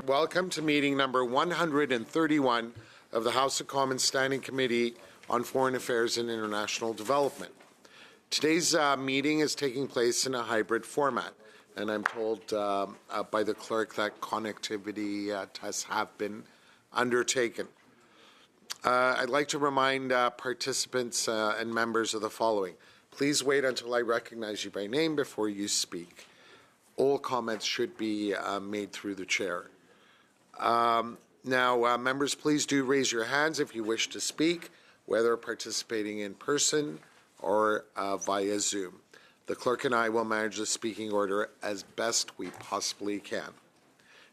welcome to meeting number 131 of the House of Commons Standing Committee on Foreign Affairs and International Development. Today's meeting is taking place in a hybrid format, and I'm told by the clerk that connectivity tests have been undertaken. I'd like to remind participants and members of the following. Please wait until I recognize you by name before you speak. All comments should be made through the chair. Now, members, please do raise your hands if you wish to speak, whether participating in person or via Zoom. The clerk and I will manage the speaking order as best we possibly can.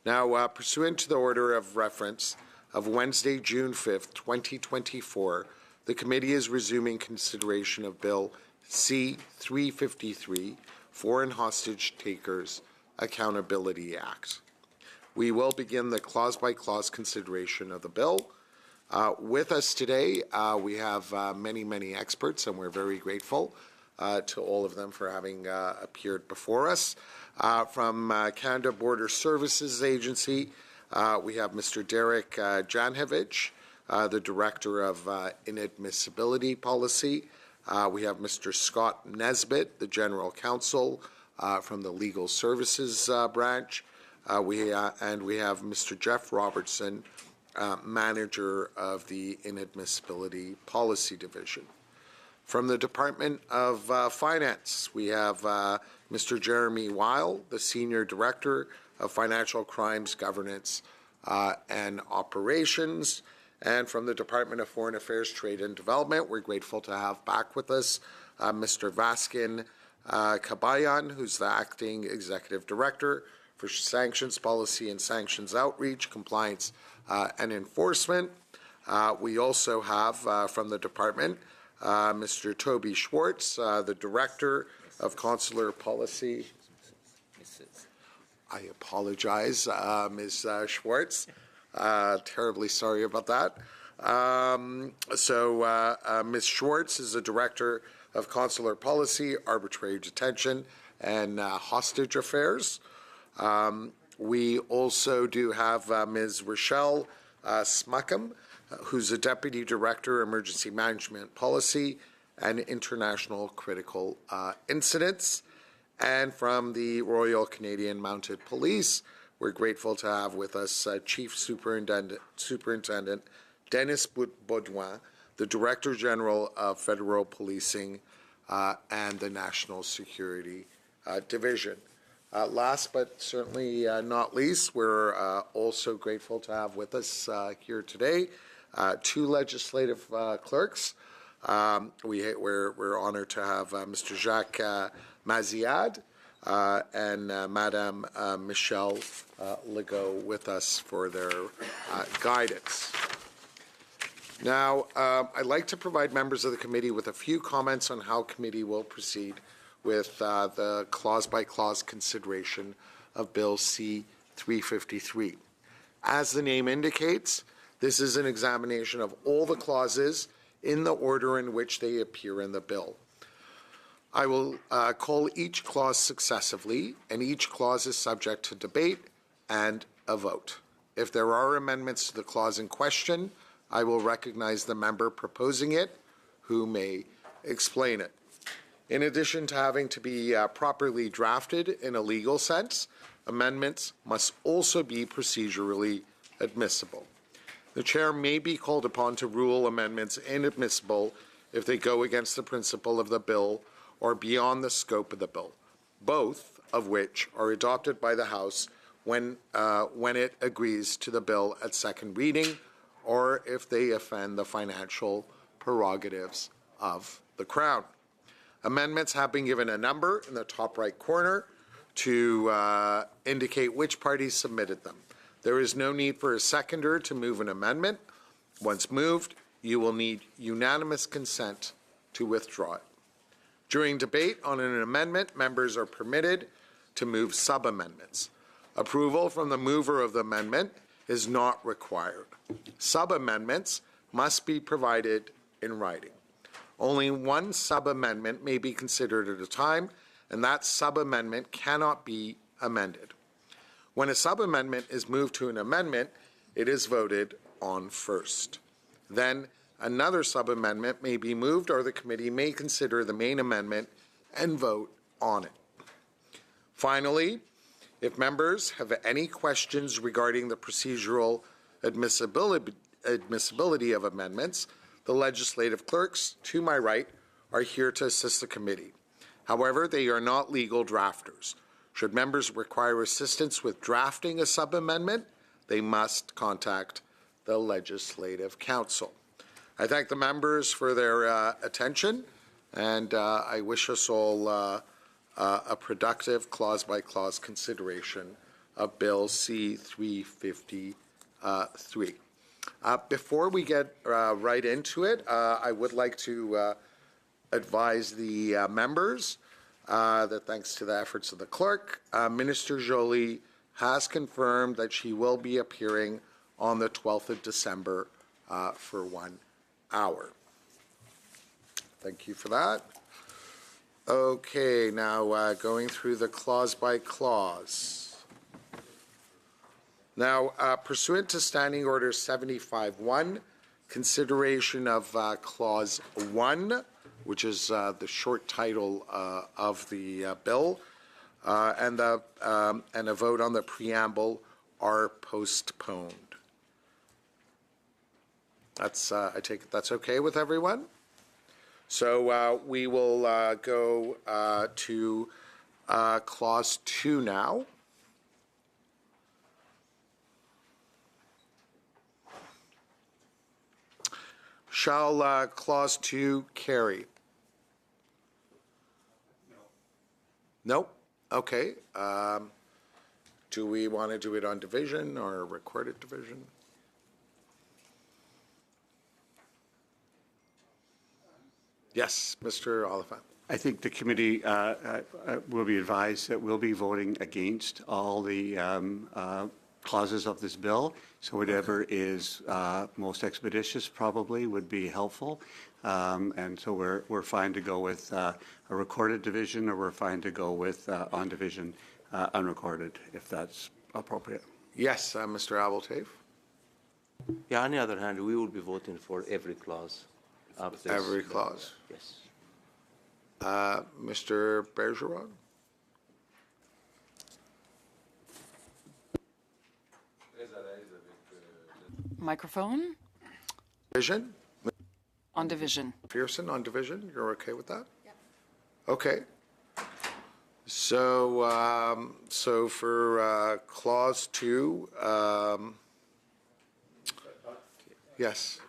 Now, pursuant to the order of reference of Wednesday, June 5th, 2024, the committee is resuming consideration of Bill C-353, Foreign Hostage Takers Accountability Act. We will begin the clause-by-clause consideration of the bill. With us today, we have many experts, and we're very grateful to all of them for having appeared before us. From Canada Border Services Agency, we have Mr. Derek Janhevich, the Director of Inadmissibility Policy. We have Mr. Scott Nesbitt, the General Counsel from the Legal Services Branch. We have Mr. Jeff Robertson, Manager of the Inadmissibility Policy Division. From the Department of Finance, we have Mr. Jeremy Weil, the Senior Director of Financial Crimes Governance and Operations. And from the Department of Foreign Affairs, Trade and Development, we're grateful to have back with us Mr. Vaskin Kabayan, who's the Acting Executive Director for Sanctions Policy and Sanctions Outreach, Compliance and Enforcement. We also have from the department Mr. Toby Schwartz, the Director of Consular Policy. I apologize, Ms. Schwartz. Terribly sorry about that. Ms. Schwartz is the Director of Consular Policy, Arbitrary Detention, and Hostage Affairs. We also do have Ms. Rochelle Smuckham, who's the Deputy Director, Emergency Management Policy and International Critical Incidents. And from the Royal Canadian Mounted Police, we're grateful to have with us Chief Superintendent Dennis Baudouin, the Director General of Federal Policing and the National Security Division. Last but certainly not least, we're also grateful to have with us here today two legislative clerks. We're honored to have Mr. Jacques Maziad and Madame Michelle Legault with us for their guidance. Now, I'd like to provide members of the committee with a few comments on how committee will proceed with the clause-by-clause consideration of Bill C-353. As the name indicates, this is an examination of all the clauses in the order in which they appear in the bill. I will call each clause successively, and each clause is subject to debate and a vote. If there are amendments to the clause in question, I will recognize the member proposing it, who may explain it. In addition to having to be properly drafted in a legal sense, amendments must also be procedurally admissible. The chair may be called upon to rule amendments inadmissible if they go against the principle of the bill or beyond the scope of the bill, both of which are adopted by the House when it agrees to the bill at second reading, or if they offend the financial prerogatives of the Crown. Amendments have been given a number in the top right corner to indicate which party submitted them. There is no need for a seconder to move an amendment. Once moved, you will need unanimous consent to withdraw it. During debate on an amendment, members are permitted to move sub-amendments. Approval from the mover of the amendment is not required. Sub-amendments must be provided in writing. Only one sub-amendment may be considered at a time, and that sub-amendment cannot be amended. When a sub-amendment is moved to an amendment, it is voted on first. Then another sub-amendment may be moved, or the committee may consider the main amendment and vote on it. Finally, if members have any questions regarding the procedural admissibility of amendments, the legislative clerks to my right are here to assist the committee. However, they are not legal drafters. Should members require assistance with drafting a sub-amendment, they must contact the Legislative Council. I thank the members for their attention, and I wish us all a productive clause-by-clause consideration of Bill C-353. Before we get right into it, I would like to advise the members that thanks to the efforts of the clerk, Minister Joly has confirmed that she will be appearing on the 12th of December for 1 hour. Thank you for that. Okay, now going through the clause by clause. Now, pursuant to Standing Order 75-1, consideration of Clause 1, which is the short title of the bill, and a vote on the preamble are postponed. That's I take it that's okay with everyone. So we will go to Clause 2 now. Shall Clause 2 carry? No. Nope. Okay. Do we want to do it on division or recorded division? Yes, Mr. Oliphant. I think the committee will be advised that we'll be voting against all the clauses of this bill. So whatever is most expeditious probably would be helpful. And so we're fine to go with a recorded division, or we're fine to go with on division unrecorded, if that's appropriate. Yes, Mr. Abeltave. Yeah, on the other hand, we will be voting for every clause of this. Every clause. Yes. Mr. Bergeron? Microphone Division? on division. Pearson on division? You're okay with that? Yep. Okay. So, so for Clause 2, yes.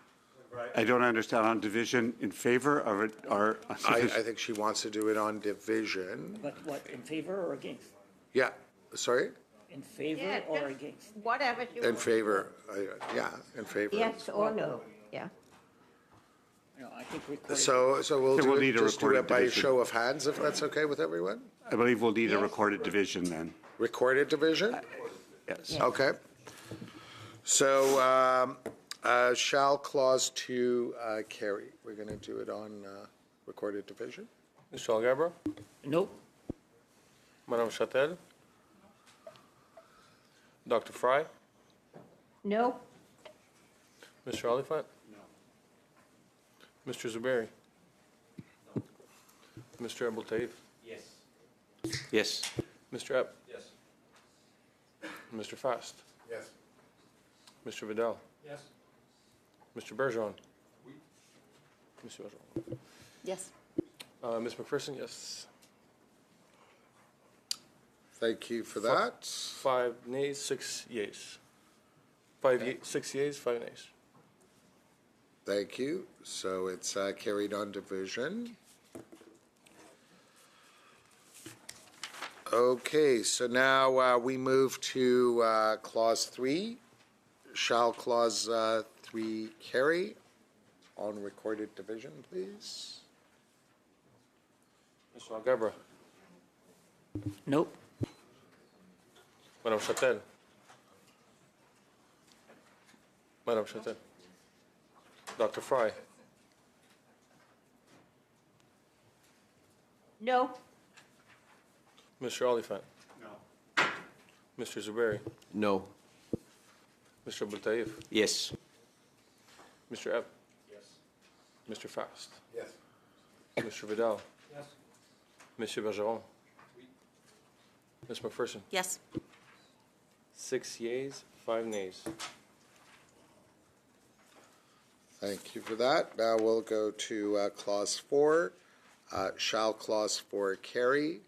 I don't understand on division in favor of it or I think she wants to do it on division. But what, in favor or against? Yeah, sorry? In favor Yeah, or just against? whatever you In want. favor. Yeah, in favor. Yes or no, yeah. No, I think recorded. So we'll Then we'll do need it, a just do it recorded by division. show of hands, if that's okay with everyone? I believe we'll need a Yes. recorded division then. Recorded division? Yes. Okay. So shall Clause 2 carry? We're going to do it on recorded division. Mr. Algabra, Nope. Madame Chatel, Dr. Fry, No, Mr. Oliphant. No. Mr. Zuberi. No. Mr. Abultaif. Yes. Mr. Epp. Yes. Mr. Fast. Yes. Mr. Vidal. Yes. Mr. Bergeron. Oui. Mr. Bergeron. Yes. Ms. McPherson, yes. Thank you for that. 5 nays, 6 yeas. 6 yeas, 5 nays. Thank you. So it's carried on division. Okay, so now we move to Clause 3. Shall Clause 3 carry on recorded division, please? Mr. Algabra, Nope. Madame Chatel. Madame Chatel. Dr. Fry. no, Mr. Oliphant. No. Mr. Zuberi, No. Mr. Abultaif, Yes. Mr. Epp. Yes. Mr. Fast. Yes. Mr. Vidal. Yes. Monsieur Bergeron. Ms. McPherson. Yes. 6 yeas, 5 nays. Thank you for that. Now we'll go to Clause 4. Shall Clause 4 carry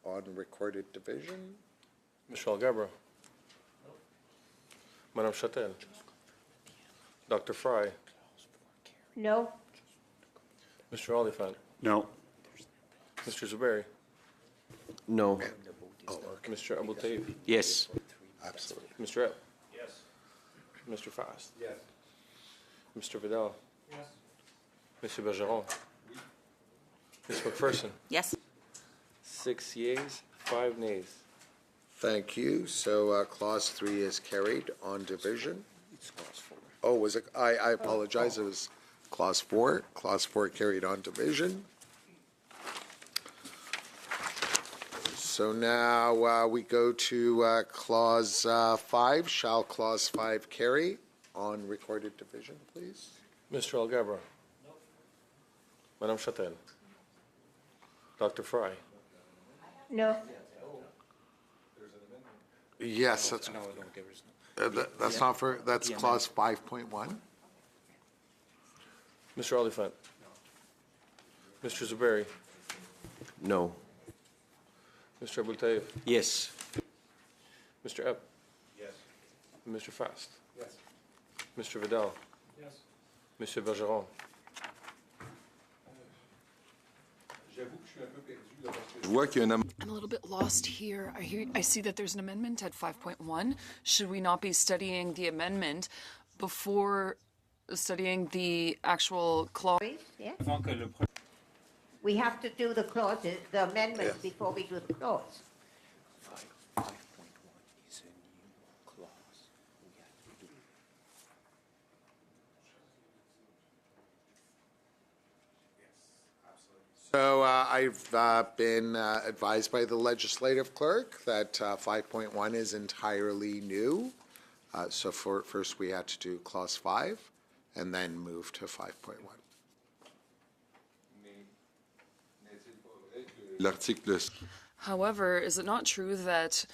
on recorded division? Michelle Gabra. Madame Chatel. Dr. Fry. No. Mr. Oliphant. No. Mr. Zuberi. No. Mr. Abultaif. Yes. Absolutely. Mr. Epp. Yes. Mr. Fast. Yes. Mr. Vidal. Yes. Monsieur Bergeron. Ms. McPherson. Yes. 6 yeas, 5 nays. Thank you. So Clause 3 is carried on division. Oh, was it? I apologize. It was Clause 4. Clause 4 carried on division. So now we go to Clause 5. Shall Clause 5 carry on recorded division, please? Mr. Algabra. Madame Chatel. Dr. Fry. No. Yes, that's, that's not for, that's Clause 5.1. Mr. Oliphant. Mr. Zuberi. No. Mr. Abultaif. Yes. Mr. Epp. Yes. Mr. Fast. Yes. Mr. Vidal. Yes. Monsieur Bergeron. I'm a little bit lost here. I see that there's an amendment at 5.1. Should we not be studying the amendment before studying the actual clause? Yeah. We have to do the clauses, the amendments before we do the clause. So I've been advised by the legislative clerk that 5.1 is entirely new. So first we had to do Clause 5 and then move to 5.1. However, is it not true that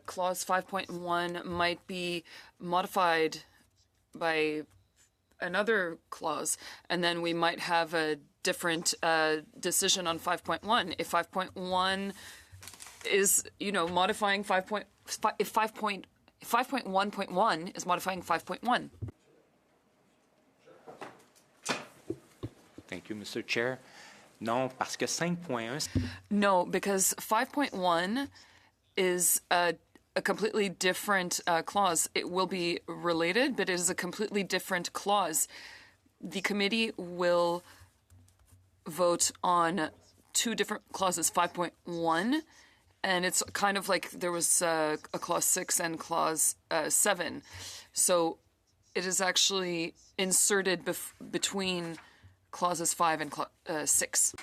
Clause 5.1 might be modified by another clause, and then we might have a different decision on 5.1? If 5.1 is, modifying 5.1.1 is modifying 5.1. Thank you, Mr. Chair. Non, parce que 5.1... No, because 5.1 is a completely different clause. It will be related, but it is a completely different clause. The committee will vote on two different clauses, 5.1, and it's kind of like there was a clause 6 and clause 7. So it is actually inserted between clauses 5 and 6.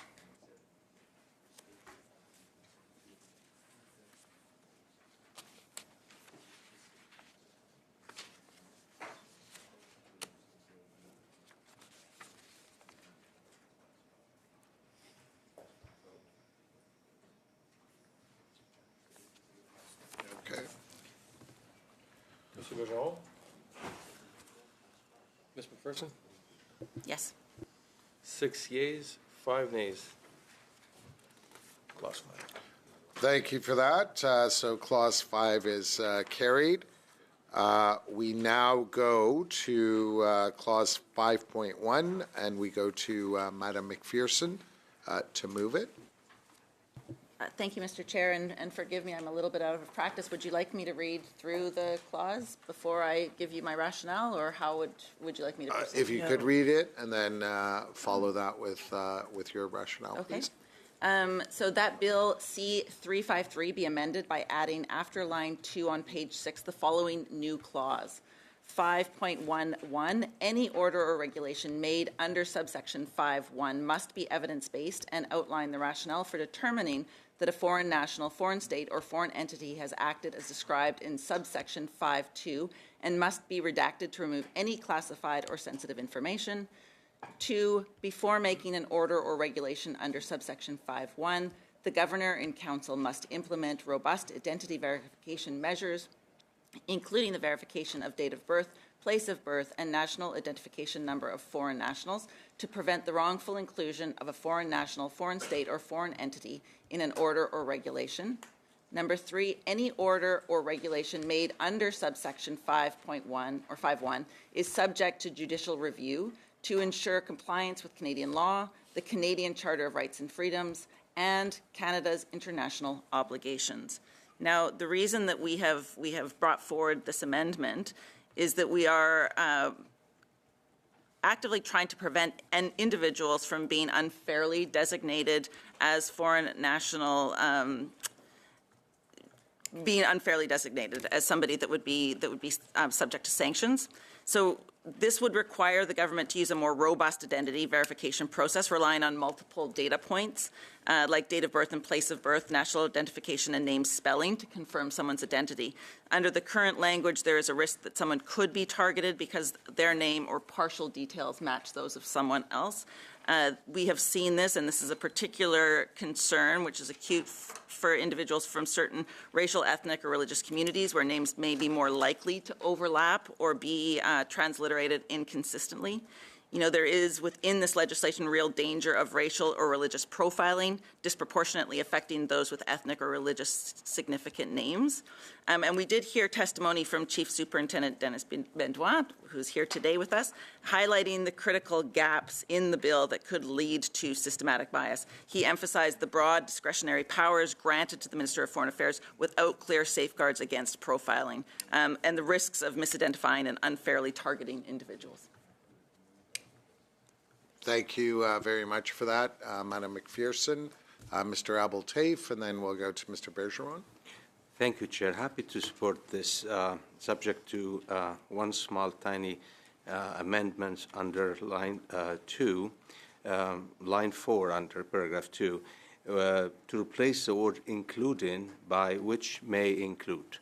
Okay. Monsieur Bergeron. Ms. McPherson. Yes. 6 yeas, 5 nays. Clause 5. Thank you for that. So Clause 5 is carried. We now go to Clause 5.1, and we go to Madam McPherson to move it. Thank you, Mr. Chair, and forgive me, I'm a little bit out of practice. Would you like me to read through the clause before I give you my rationale, or how would you like me to proceed? If you could read it and then follow that with your rationale, Okay. please. So that Bill C-353 be amended by adding after line 2 on page 6 the following new clause. 5.11, any order or regulation made under subsection 5.1 must be evidence-based and outline the rationale for determining that a foreign national, foreign state, or foreign entity has acted as described in subsection 5.2 and must be redacted to remove any classified or sensitive information. 2, before making an order or regulation under subsection 5.1, the governor and council must implement robust identity verification measures, including the verification of date of birth, place of birth, and national identification number of foreign nationals to prevent the wrongful inclusion of a foreign national, foreign state, or foreign entity in an order or regulation. Number 3, any order or regulation made under subsection 5.1 or 5.1 is subject to judicial review to ensure compliance with Canadian law, the Canadian Charter of Rights and Freedoms, and Canada's international obligations. Now, the reason that we have brought forward this amendment is that we are actively trying to prevent individuals from being unfairly designated as foreign national, being unfairly designated as somebody that would be subject to sanctions. So this would require the government to use a more robust identity verification process, relying on multiple data points, like date of birth and place of birth, national identification, and name spelling to confirm someone's identity. Under the current language, there is a risk that someone could be targeted because their name or partial details match those of someone else. We have seen this, and this is a particular concern, which is acute for individuals from certain racial, ethnic, or religious communities where names may be more likely to overlap or be transliterated inconsistently. You know, there is within this legislation real danger of racial or religious profiling, disproportionately affecting those with ethnic or religious significant names. And we did hear testimony from Chief Superintendent Dennis Bendois, who's here today with us, highlighting the critical gaps in the bill that could lead to systematic bias. He emphasized the broad discretionary powers granted to the Minister of Foreign Affairs without clear safeguards against profiling, and the risks of misidentifying and unfairly targeting individuals. Thank you very much for that, Madam McPherson. Mr. Abel-Taif, and then we'll go to Mr. Bergeron. Thank you, Chair. Happy to support this, subject to one small, tiny amendment under line 2, line 4 under paragraph 2, to replace the word including by which may include.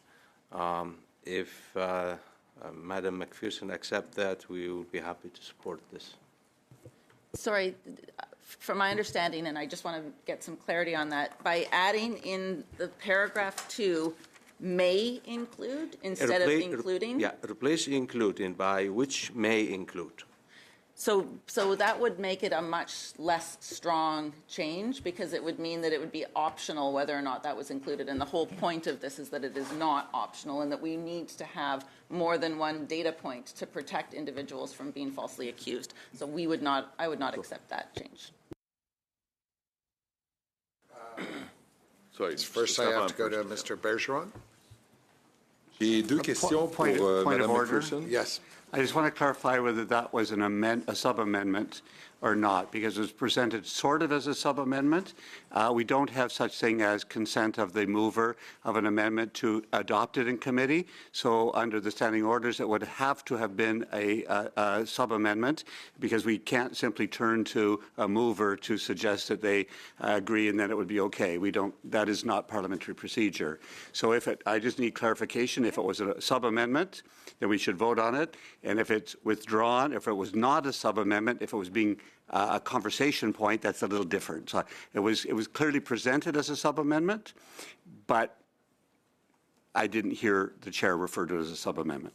If Madam McPherson accepts that, we will be happy to support this. Sorry, from my understanding, and I just want to get some clarity on that, by adding in the paragraph 2, may include instead of including? Yeah, replace including by which may include. So that would make it a much less strong change, because it would mean that it would be optional whether or not that was included. And the whole point of this is that it is not optional, and that we need to have more than one data point to protect individuals from being falsely accused. So I would not accept that change. Sorry. First, I have to go to Mr. Bergeron. J'ai deux questions pour point of Madame order. McPherson. Yes. I just want to clarify whether that was a sub-amendment or not, because it was presented sort of as a sub-amendment. We don't have such thing as consent of the mover of an amendment to adopt it in committee. So under the standing orders, it would have to have been a sub-amendment, because we can't simply turn to a mover to suggest that they agree and then it would be okay. We don't, that is not parliamentary procedure. So I just need clarification. If it was a sub-amendment, then we should vote on it. And if it's withdrawn, if it was not a sub-amendment, if it was being a conversation point, that's a little different. So it was clearly presented as a sub-amendment, but I didn't hear the chair refer to it as a sub-amendment.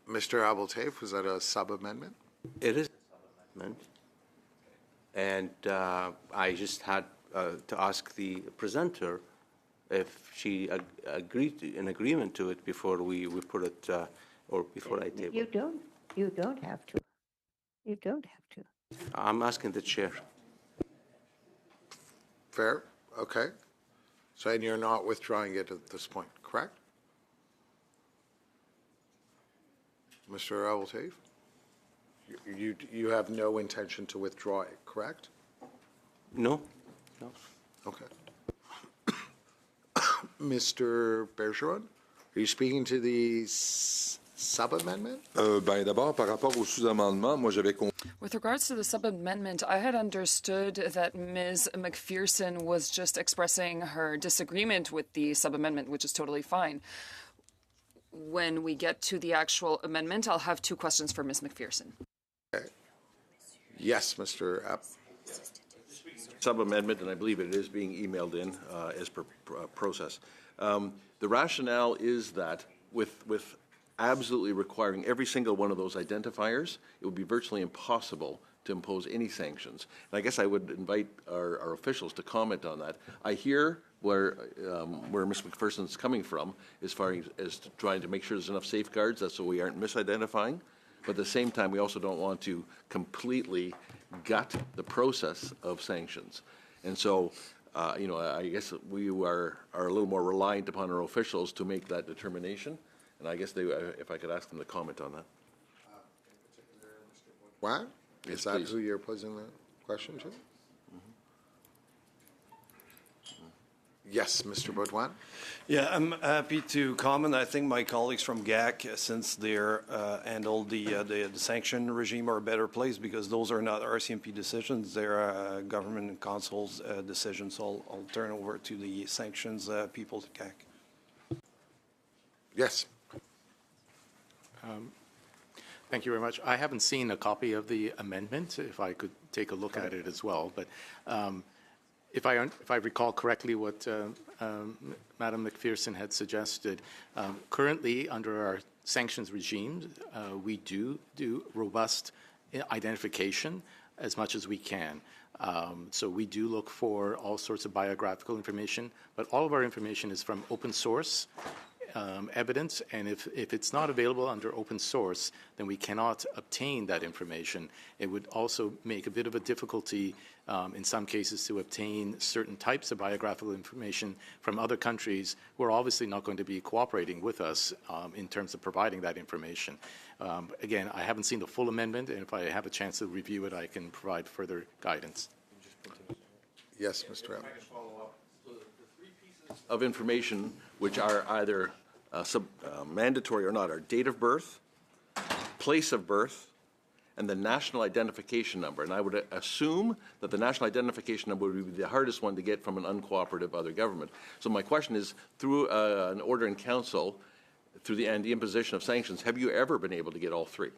Mr. Abel-Taif, was that a sub-amendment? It is a sub-amendment. And I just had to ask the presenter if she agreed in agreement to it before we put it, or before I table. You don't have to. You don't have to. I'm asking the chair. Fair? Okay. So, and you're not withdrawing it at this point, correct? Mr. Abel-Taif? You have no intention to withdraw it, correct? No? No. Okay. Mr. Bergeron, are you speaking to the sub-amendment? Ben, d'abord, par rapport au sous-amendement, moi, j'avais compris. With regards to the sub-amendment, I had understood that Ms. McPherson was just expressing her disagreement with the sub-amendment, which is totally fine. When we get to the actual amendment, I'll have two questions for Ms. McPherson. Okay. Yes, Mr. App. Sub-amendment, and I believe it is being emailed in as per process. The rationale is that with absolutely requiring every single one of those identifiers, it would be virtually impossible to impose any sanctions. And I guess I would invite our officials to comment on that. I hear where Ms. McPherson's coming from as far as trying to make sure there's enough safeguards, that's so we aren't misidentifying. But at the same time, we also don't want to completely gut the process of sanctions. And so, I guess we are a little more reliant upon our officials to make that determination. And I guess if I could ask them to comment on that. What? Yes, Is that please. who you're posing the question to? Yes, Mr. Baudouin? Yeah, I'm happy to comment. I think my colleagues from GAC, since they're handled the sanction regime, are better placed because those are not RCMP decisions. They're government and council's decisions. So I'll turn over to the sanctions people at GAC. Yes. Thank you very much. I haven't seen a copy of the amendment, if I could take a look at it as well. But if I recall correctly what Madam McPherson had suggested, currently under our sanctions regime, we do robust identification as much as we can. So we do look for all sorts of biographical information, but all of our information is from open source evidence, and if it's not available under open source, then we cannot obtain that information. It would also make a bit of a difficulty in some cases to obtain certain types of biographical information from other countries who are obviously not going to be cooperating with us in terms of providing that information. Again, I haven't seen the full amendment, and if I have a chance to review it, I can provide further guidance. Yes, Mr. App. Of information which are either mandatory or not are date of birth, place of birth, and the national identification number. And I would assume that the national identification number would be the hardest one to get from an uncooperative other government. So my question is, through an order in council, through the imposition of sanctions, have you ever been able to get all three?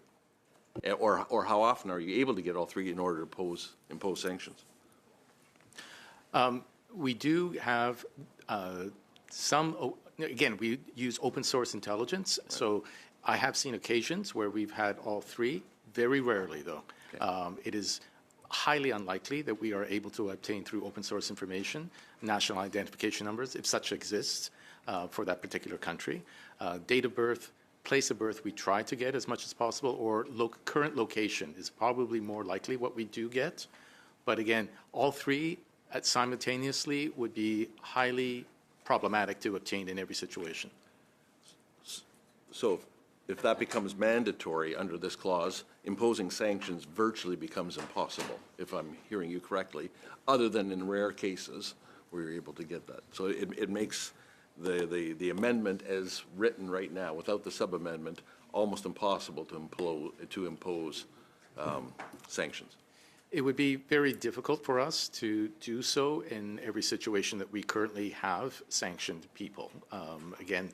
Or how often are you able to get all three in order to impose sanctions? We do have some, again, we use open source intelligence. Right. So I have seen occasions where we've had all three, very rarely though. Okay. It is highly unlikely that we are able to obtain through open source information, national identification numbers, if such exists for that particular country. Date of birth, place of birth, we try to get as much as possible, or current location is probably more likely what we do get. But again, all three simultaneously would be highly problematic to obtain in every situation. So if that becomes mandatory under this clause, imposing sanctions virtually becomes impossible, if I'm hearing you correctly, other than in rare cases where you're able to get that. So it makes the amendment as written right now, without the sub-amendment, almost impossible to impose sanctions. It would be very difficult for us to do so in every situation that we currently have sanctioned people. Again,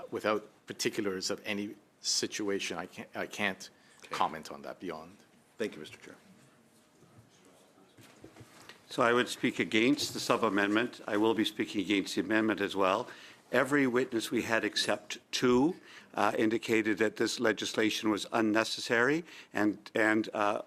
without particulars of any situation, I can't comment on that beyond. Thank you, Mr. Chair. So I would speak against the sub-amendment. I will be speaking against the amendment as well. Every witness we had except two indicated that this legislation was unnecessary and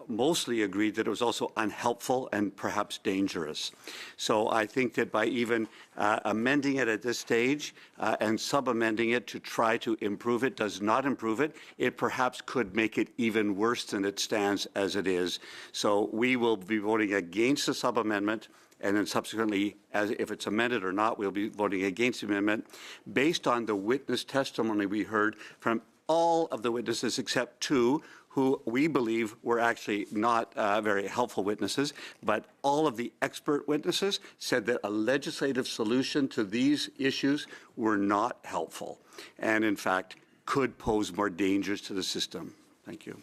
mostly agreed that it was also unhelpful and perhaps dangerous. So I think that by even amending it at this stage and sub-amending it to try to improve it does not improve it. It perhaps could make it even worse than it stands as it is. So we will be voting against the sub-amendment, and then subsequently, if it's amended or not, we'll be voting against the amendment based on the witness testimony we heard from all of the witnesses except two who we believe were actually not very helpful witnesses, but all of the expert witnesses said that a legislative solution to these issues were not helpful. And in fact, could pose more dangers to the system. Thank you.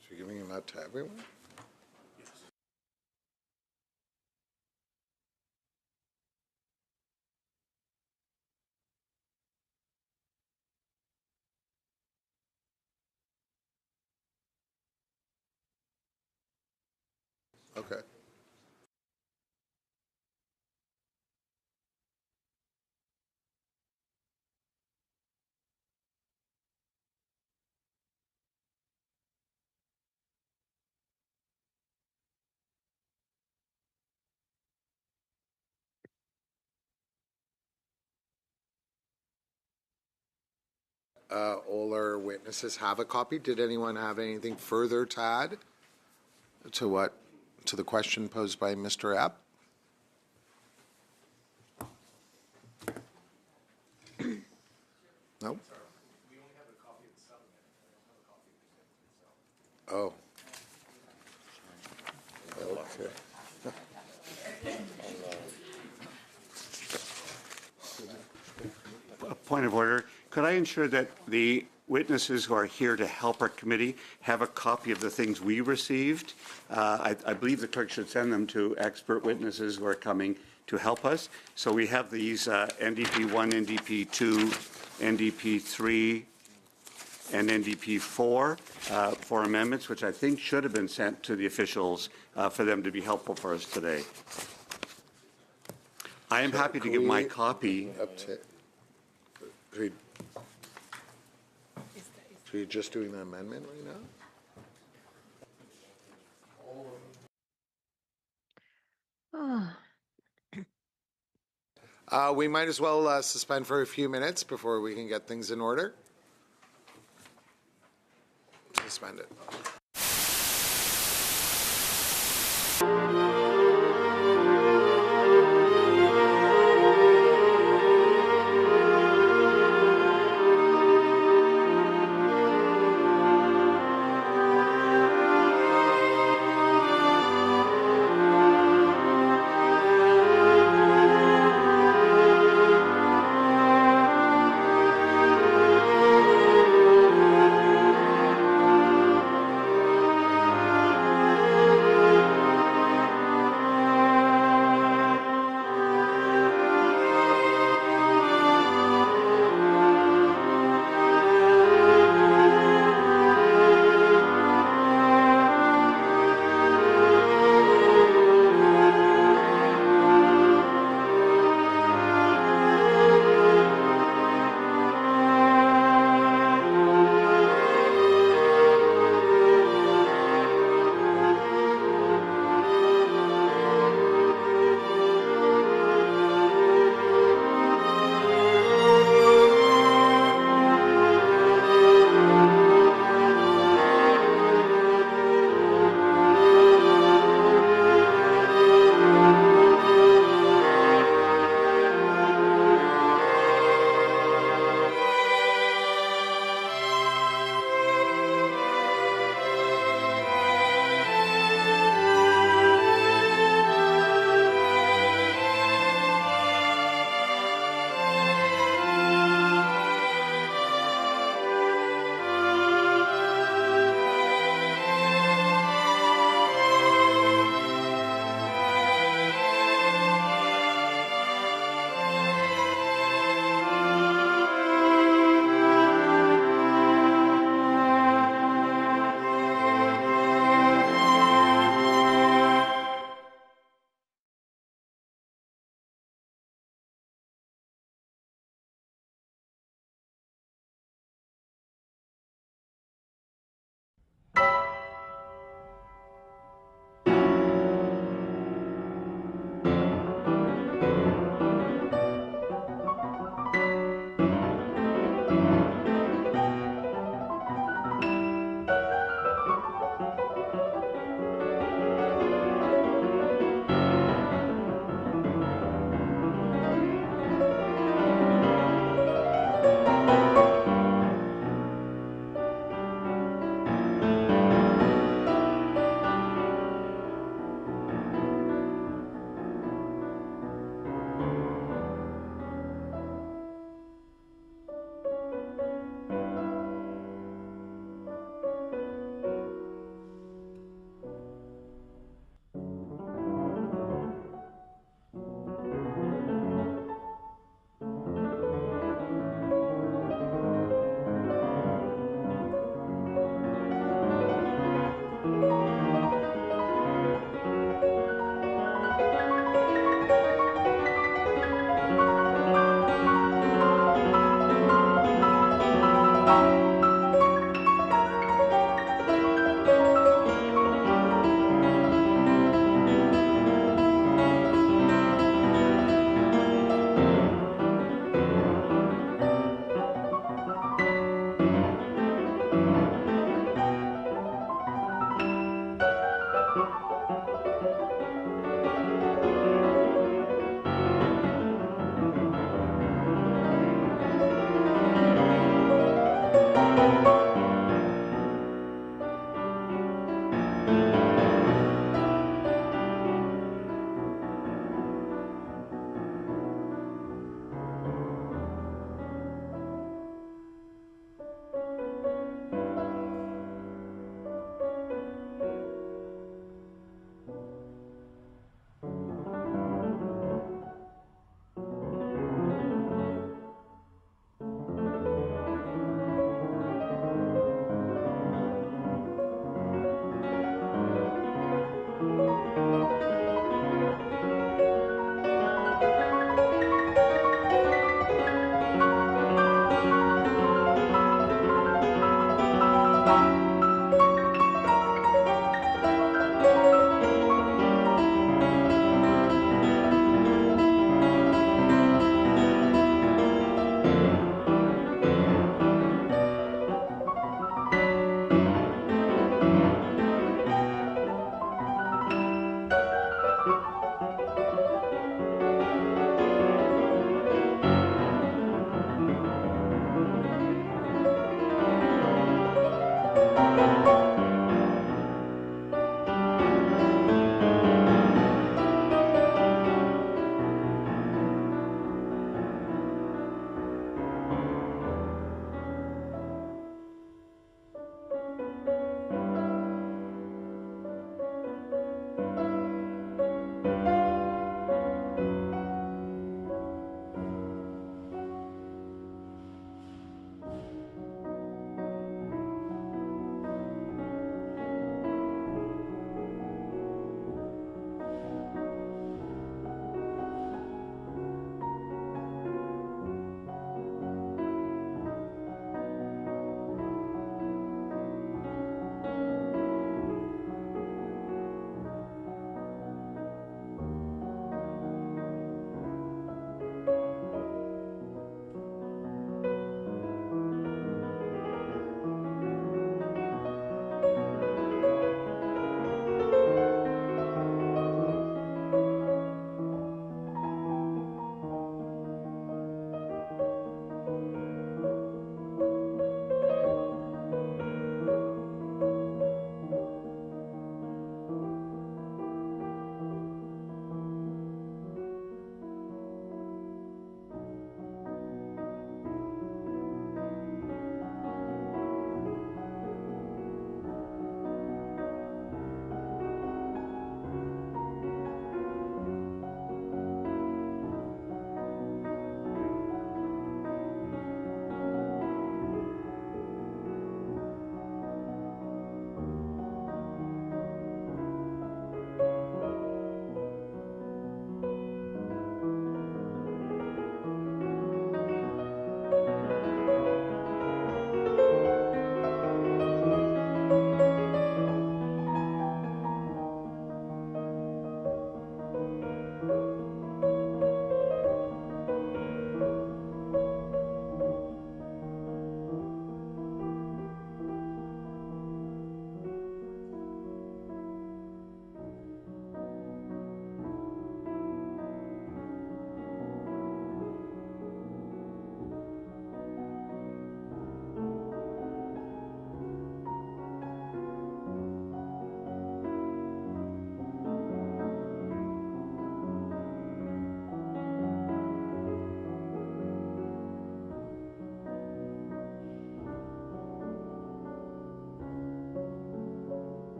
So you're giving that to everyone? Okay. All our witnesses have a copy. Did anyone have anything further to add to the question posed by Mr. App? No? Oh. Okay. A point of order. Could I ensure that the witnesses who are here to help our committee have a copy of the things we received? I believe the clerk should send them to expert witnesses who are coming to help us. So we have these NDP 1, NDP 2, NDP 3, and NDP 4 for amendments, which I think should have been sent to the officials for them to be helpful for us today. I am happy to give my copy. So you're just doing the amendment right now? We might as well suspend for a few minutes before we can get things in order. Suspend it.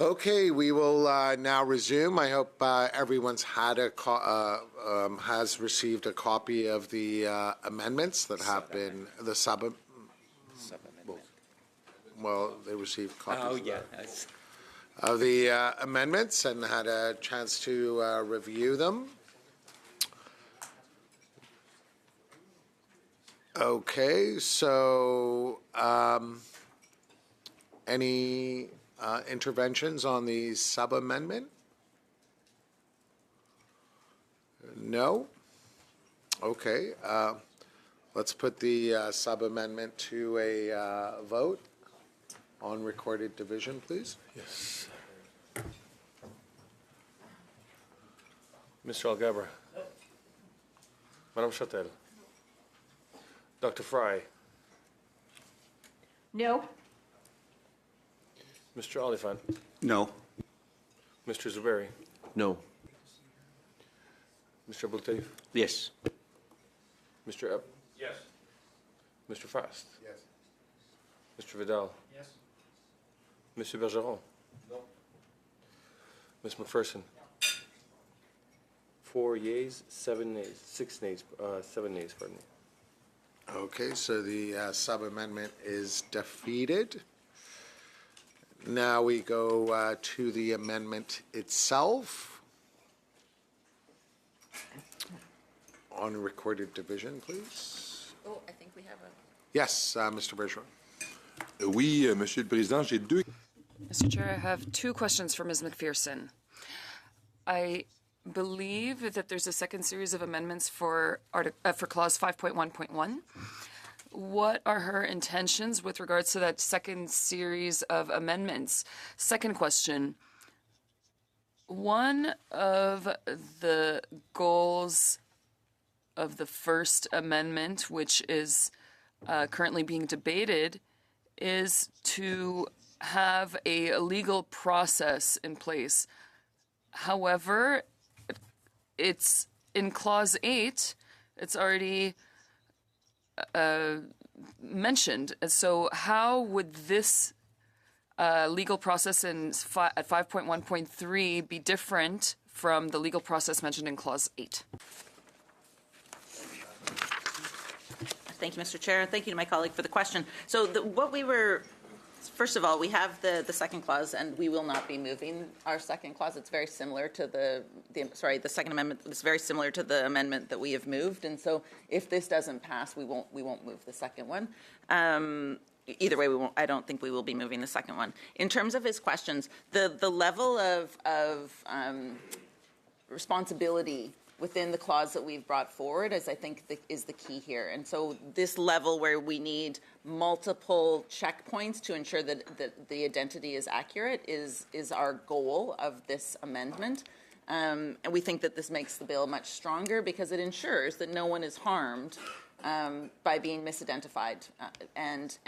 Okay, we will now resume. I hope everyone's had has received a copy of the amendments that have been the sub. Well, they received copies of the amendments and had a chance to review them. Okay, so any interventions on the sub-amendment? No? Okay. Let's put the sub-amendment to a vote on recorded division, please. Yes. Mr. Algabra. Madame Chatel. Dr. Fry. No. Mr. Oliphant. No. Mr. Zuberi. No. Mr. Abultaif. Yes. Mr. Epp. Yes. Mr. Fast. Yes. Mr. Vidal. Yes. Monsieur Bergeron. No. Ms. McPherson. 4 yeas, 7 nays, 6 nays, 7 nays, pardon me. Okay, so the sub-amendment is defeated. Now we go to the amendment itself. On recorded division, please. Oh, I think we have a... Yes, Mr. Bergeron. Oui, Monsieur le Président, j'ai deux. Mr. Chair, I have two questions for Ms. McPherson. I believe that there's a second series of amendments for clause 5.1.1. What are her intentions with regards to that second series of amendments? Second question. One of the goals of the first amendment, which is currently being debated is to have a legal process in place. However, it's in Clause 8, it's already mentioned. So how would this legal process at 5.1.3 be different from the legal process mentioned in Clause 8? Thank you, Mr. Chair. Thank you to my colleague for the question. So first of all, we have the second clause, and we will not be moving our second clause. It's very similar to the Second Amendment. It's very similar to the amendment that we have moved, and so if this doesn't pass, we won't move the second one. Either way, I don't think we will be moving the second one. In terms of his questions, the level of responsibility within the clause that we've brought forward is, I think, is the key here. And so this level where we need multiple checkpoints to ensure that the identity is accurate is our goal of this amendment. And we think that this makes the bill much stronger because it ensures that no one is harmed by being misidentified. And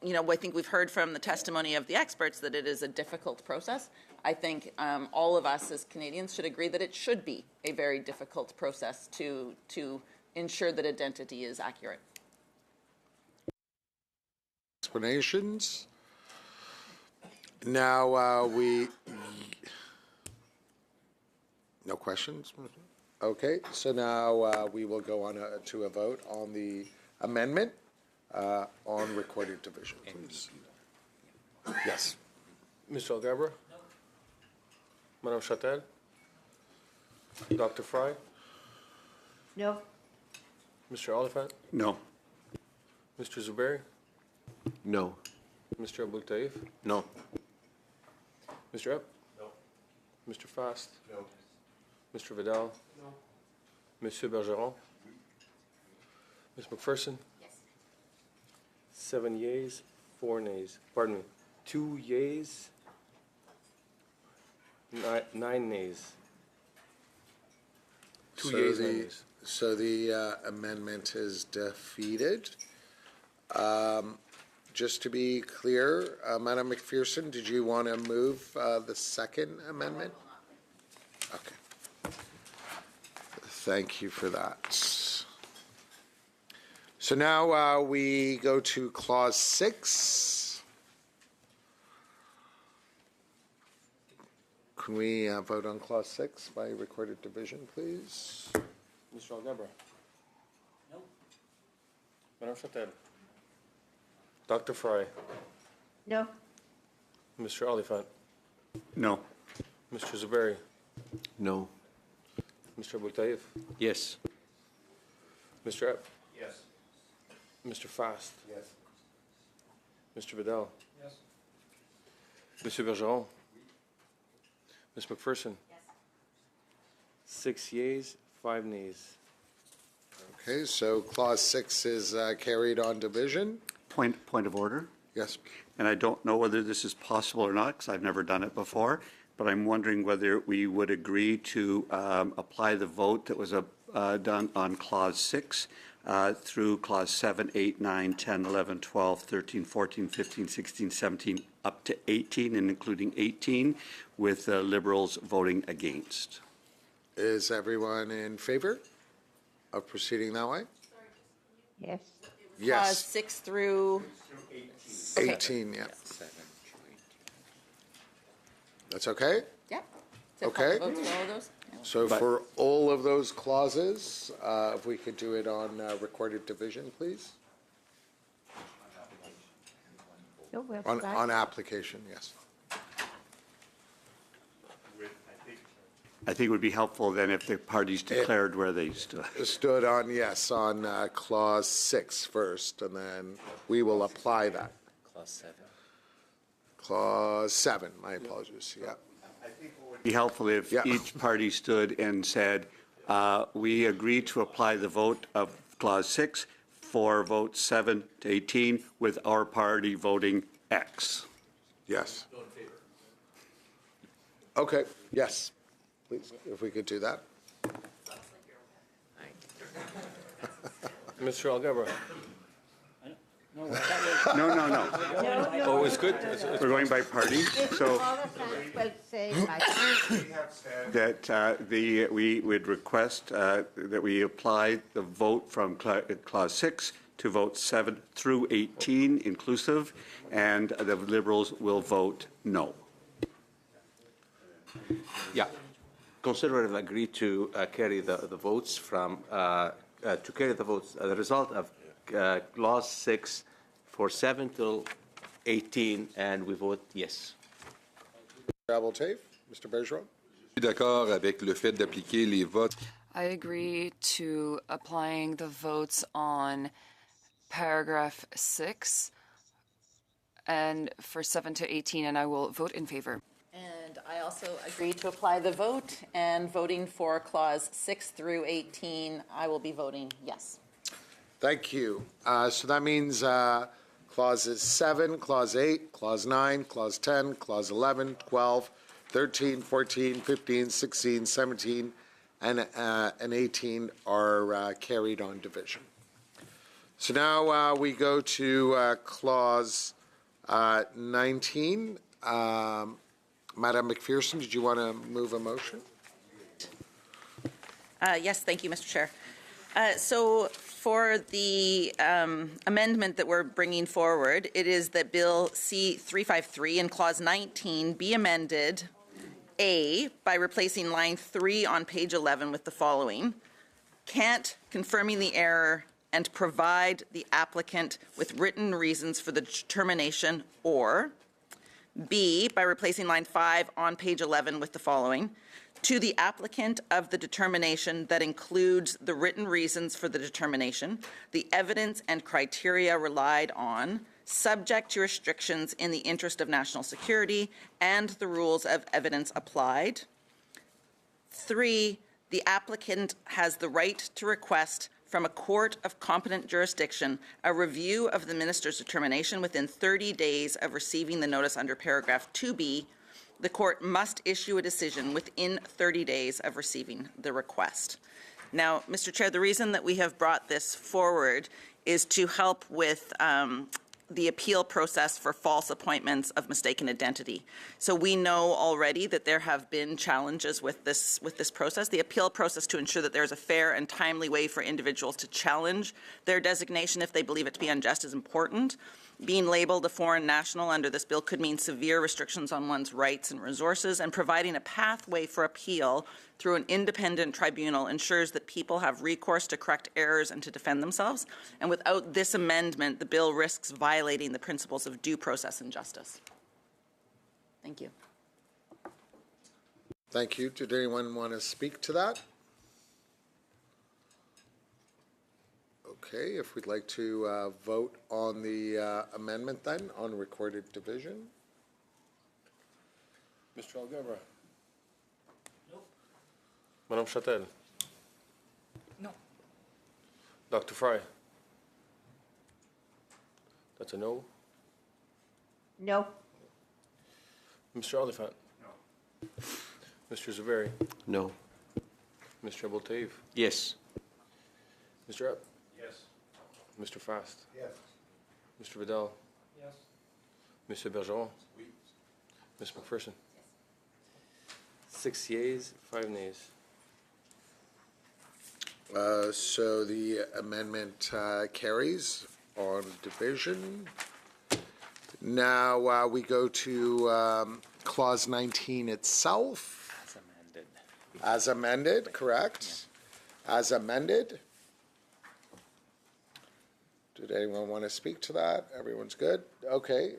you know, I think we've heard from the testimony of the experts that it is a difficult process. I think all of us as Canadians should agree that it should be a very difficult process to ensure that identity is accurate. Explanations. Now no questions? Okay, so now we will go on to a vote on the amendment on recorded division, please. Yes. Mr. Alghabra? No. Madame Chatel? Dr. Fry? No. Mr. Oliphant? No. Mr. Zuberi? No. Mr. Abou Taif? No. Mr. Epp? No. Mr. Fast? No. Mr. Vidal? No. Monsieur Bergeron? Ms. McPherson? Yes. 7 yeas, 4 nays. Pardon me. 2 yeas, 9 nays. Two yeas, 9 nays. So the amendment is defeated. Just to be clear, Madam McPherson, did you want to move the second amendment? Okay. Thank you for that. So now we go to Clause 6. Can we vote on Clause 6 by recorded division, please? Mr. Alghabra? No. Madame Chatel? Dr. Fry? No. Mr. Oliphant? No. Mr. Zuberi? No. Mr. Abou Taif? Yes. Mr. Epp? Yes. Mr. Fast? Yes. Mr. Vidal? Yes. Monsieur Bergeron? Ms. McPherson? Yes. 6 yeas, 5 nays. Okay, so Clause 6 is carried on division. Point of order. Yes. And I don't know whether this is possible or not because I've never done it before, but I'm wondering whether we would agree to apply the vote that was done on Clause 6 through Clause 7, 8, 9, 10, 11, 12, 13, 14, 15, 16, 17, up to 18 and including 18, with Liberals voting against. Is everyone in favor of proceeding that way? Yes. Clause Yes. 6 through 18, yeah. That's okay? Yep. Okay. Votes for all of those? Yeah. So for all of those clauses, if we could do it on recorded division, please? No, we're On back. application, yes. I think it would be helpful then if the parties declared where they stood. Stood on, yes, on Clause 6 first, and then we will apply that. Clause 7. Clause 7, my apologies, yeah. It'd be helpful if each party stood and said, we agree to apply the vote of Clause 6 for votes 7 to 18 with our party voting X. Yes. Okay, yes, please, if we could do that. Mr. Alghabra? No. Oh, it's good. We're going by party, so All of that will say like, that we would request that we apply the vote from Clause 6 to vote 7 through 18 inclusive, and the Liberals will vote no. Yeah. Conservative agree to carry the votes from, to carry the votes, the result of Clause 6 for 7 till 18, and we vote yes. Abel-Tafe, Mr. Bergeron? Je suis d'accord avec le fait d'appliquer les votes. I agree to applying the votes on paragraph 6 and for 7 to 18, and I will vote in favor. And I also agree to apply the vote, and voting for Clause 6 through 18, I will be voting yes. Thank you. So that means clauses 7, clause 8, clause 9, clause 10, clause 11, 12, 13, 14, 15, 16, 17, and 18 are carried on division. So now we go to clause 19. Madam McPherson, did you want to move a motion? Yes, thank you, Mr. Chair. So for the amendment that we're bringing forward, it is that Bill C-353 in Clause 19 be amended, A, by replacing line 3 on page 11 with the following: can't, confirming the error, and provide the applicant with written reasons for the determination, or B, by replacing line 5 on page 11 with the following: to the applicant of the determination that includes the written reasons for the determination, the evidence and criteria relied on, subject to restrictions in the interest of national security, and the rules of evidence applied. 3, the applicant has the right to request from a court of competent jurisdiction a review of the minister's determination within 30 days of receiving the notice under paragraph 2B. The court must issue a decision within 30 days of receiving the request. Now, Mr. Chair, the reason that we have brought this forward is to help with the appeal process for false appointments of mistaken identity. So we know already that there have been challenges with this process. The appeal process to ensure that there's a fair and timely way for individuals to challenge their designation if they believe it to be unjust is important. Being labeled a foreign national under this bill could mean severe restrictions on one's rights and resources, and providing a pathway for appeal through an independent tribunal ensures that people have recourse to correct errors and to defend themselves. And without this amendment, the bill risks violating the principles of due process and justice. Thank you. Thank you. Did anyone want to speak to that? Okay, if we'd like to vote on the amendment then, on recorded division. Mr. Alghabra? No. Madame Chatel? No. Dr. Fry? That's a no. no, Mr. Oliphant? No. Mr. Zaveri? No. Mr. Abel-Tafe? Yes. Mr. Epp? Yes. Mr. Fast? Yes. Mr. Vidal? Yes. Mr. Bergeron? Oui. Ms. McPherson? 6 yeas, 5 nays. So the amendment carries on division. Now we go to Clause 19 itself. As amended. As amended, correct? As amended. Did anyone want to speak to that? Everyone's good? Okay.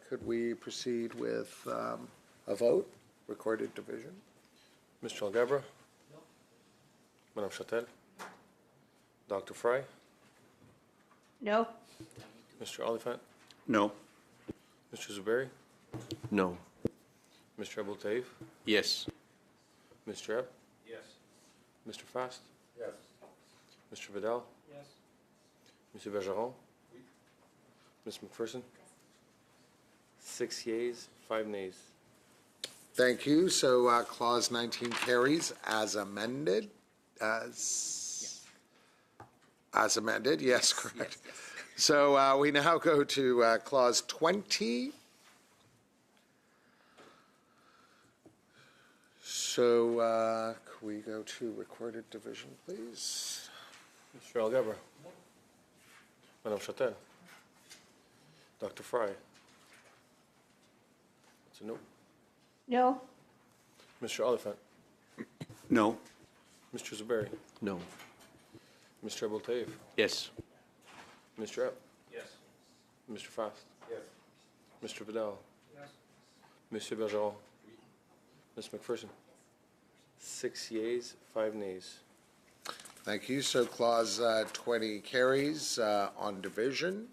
Could we proceed with a vote? Recorded division? Mr. Alghabra? No. Madame Chatel? Dr. Fry? no, Mr. Oliphant? No. Mr. Zuberi? No. Mr. Abel-Tafe? Yes. Mr. Epp? Yes. Mr. Fast? Yes. Mr. Vidal? Yes. Mr. Bergeron? Oui. Ms. McPherson? 6 yeas, 5 nays. Thank you. So Clause 19 carries as amended. As amended, yes, correct. So we now go to Clause 20. So can we go to recorded division, please? Mr. Algebra. Madame Chatel. Dr. Fry. That's a no. No? Mr. Oliphant. No. Mr. Zuberi. No. Mr. Abul Taif. Yes. Mr. Epp. Yes. Mr. Fast. Yes. Mr. Vidal. Yes. Monsieur Bergeron. Ms. McPherson. 6 yeas, 5 nays. Thank you. So Clause 20 carries on division.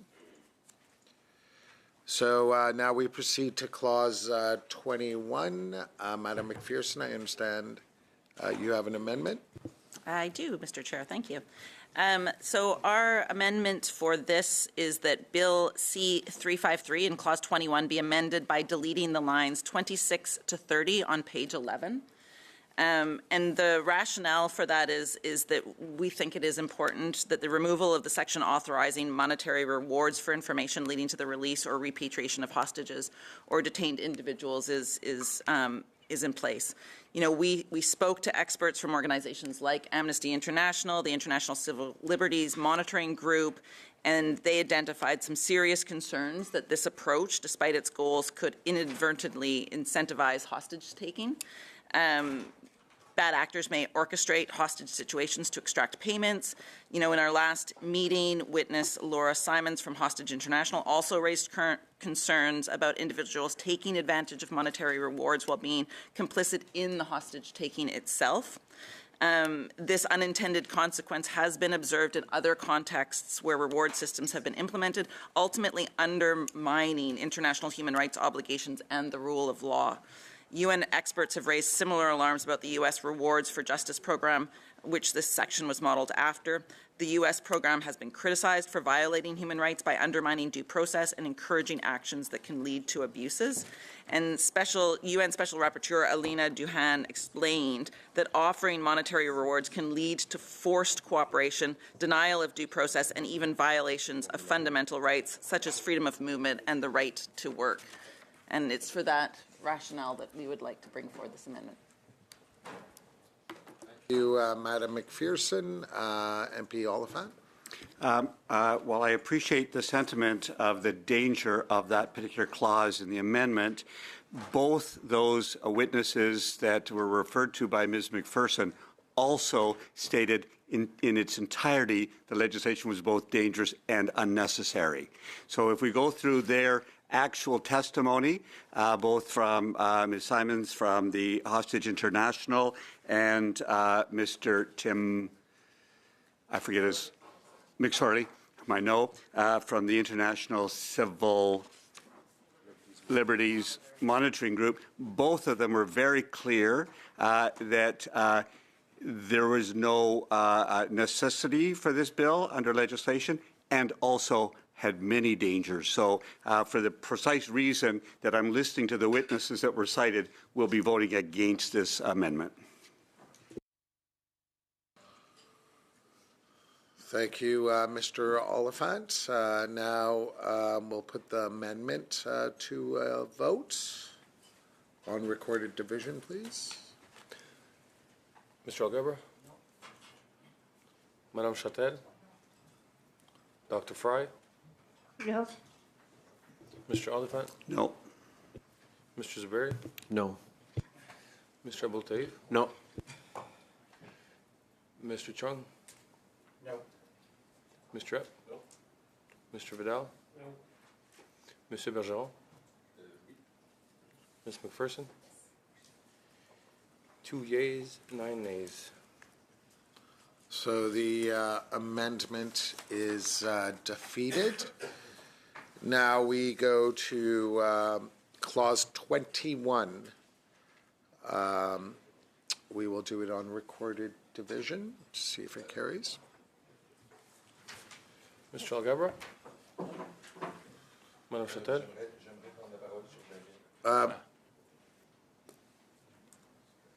So now we proceed to Clause 21. Madam McPherson, I understand you have an amendment. I do, Mr. Chair. Thank you. So our amendment for this is that Bill C-353 in Clause 21 be amended by deleting the lines 26 to 30 on page 11. And the rationale for that is that we think it is important that the removal of the section authorizing monetary rewards for information leading to the release or repatriation of hostages or detained individuals is in place. You know, we spoke to experts from organizations like Amnesty International, the International Civil Liberties Monitoring Group, and they identified some serious concerns that this approach, despite its goals, could inadvertently incentivize hostage-taking. Bad actors may orchestrate hostage situations to extract payments. You know, in our last meeting, witness Laura Simons from Hostage International also raised current concerns about individuals taking advantage of monetary rewards while being complicit in the hostage-taking itself. This unintended consequence has been observed in other contexts where reward systems have been implemented, ultimately undermining international human rights obligations and the rule of law. UN experts have raised similar alarms about the U.S. Rewards for Justice program, which this section was modeled after. The U.S. program has been criticized for violating human rights by undermining due process and encouraging actions that can lead to abuses. And UN Special Rapporteur Alina Duhan explained that offering monetary rewards can lead to forced cooperation, denial of due process, and even violations of fundamental rights, such as freedom of movement and the right to work. And it's for that rationale that we would like to bring forward this amendment. Thank you, Madam McPherson. MP Oliphant. While I appreciate the sentiment of the danger of that particular clause in the amendment, both those witnesses that were referred to by Ms. McPherson also stated in its entirety the legislation was both dangerous and unnecessary. So if we go through their actual testimony, both from Ms. Simons from the Hostage International and Mr. Tim, I forget his, McSorley, whom I know, from the International Civil Liberties Monitoring Group. Both of them were very clear that there was no necessity for this bill under legislation, and also had many dangers. So for the precise reason that I'm listening to the witnesses that were cited, we'll be voting against this amendment. Thank you, Mr. Oliphant. Now we'll put the amendment to a vote on recorded division, please. Mr. Algebra. Madame Chatel. Dr. Fry. No? Mr. Oliphant. No. Mr. Zuberi. No. Mr. Abul Taif. No. Mr. Chung. No. Mr. Epp. No. Mr. Vidal. No. Monsieur Bergeron. Ms. McPherson. 2 yeas, 9 nays. So the amendment is defeated. Now we go to Clause 21. We will do it on recorded division to see if it carries. Mr. Algebra. Madame Chatel.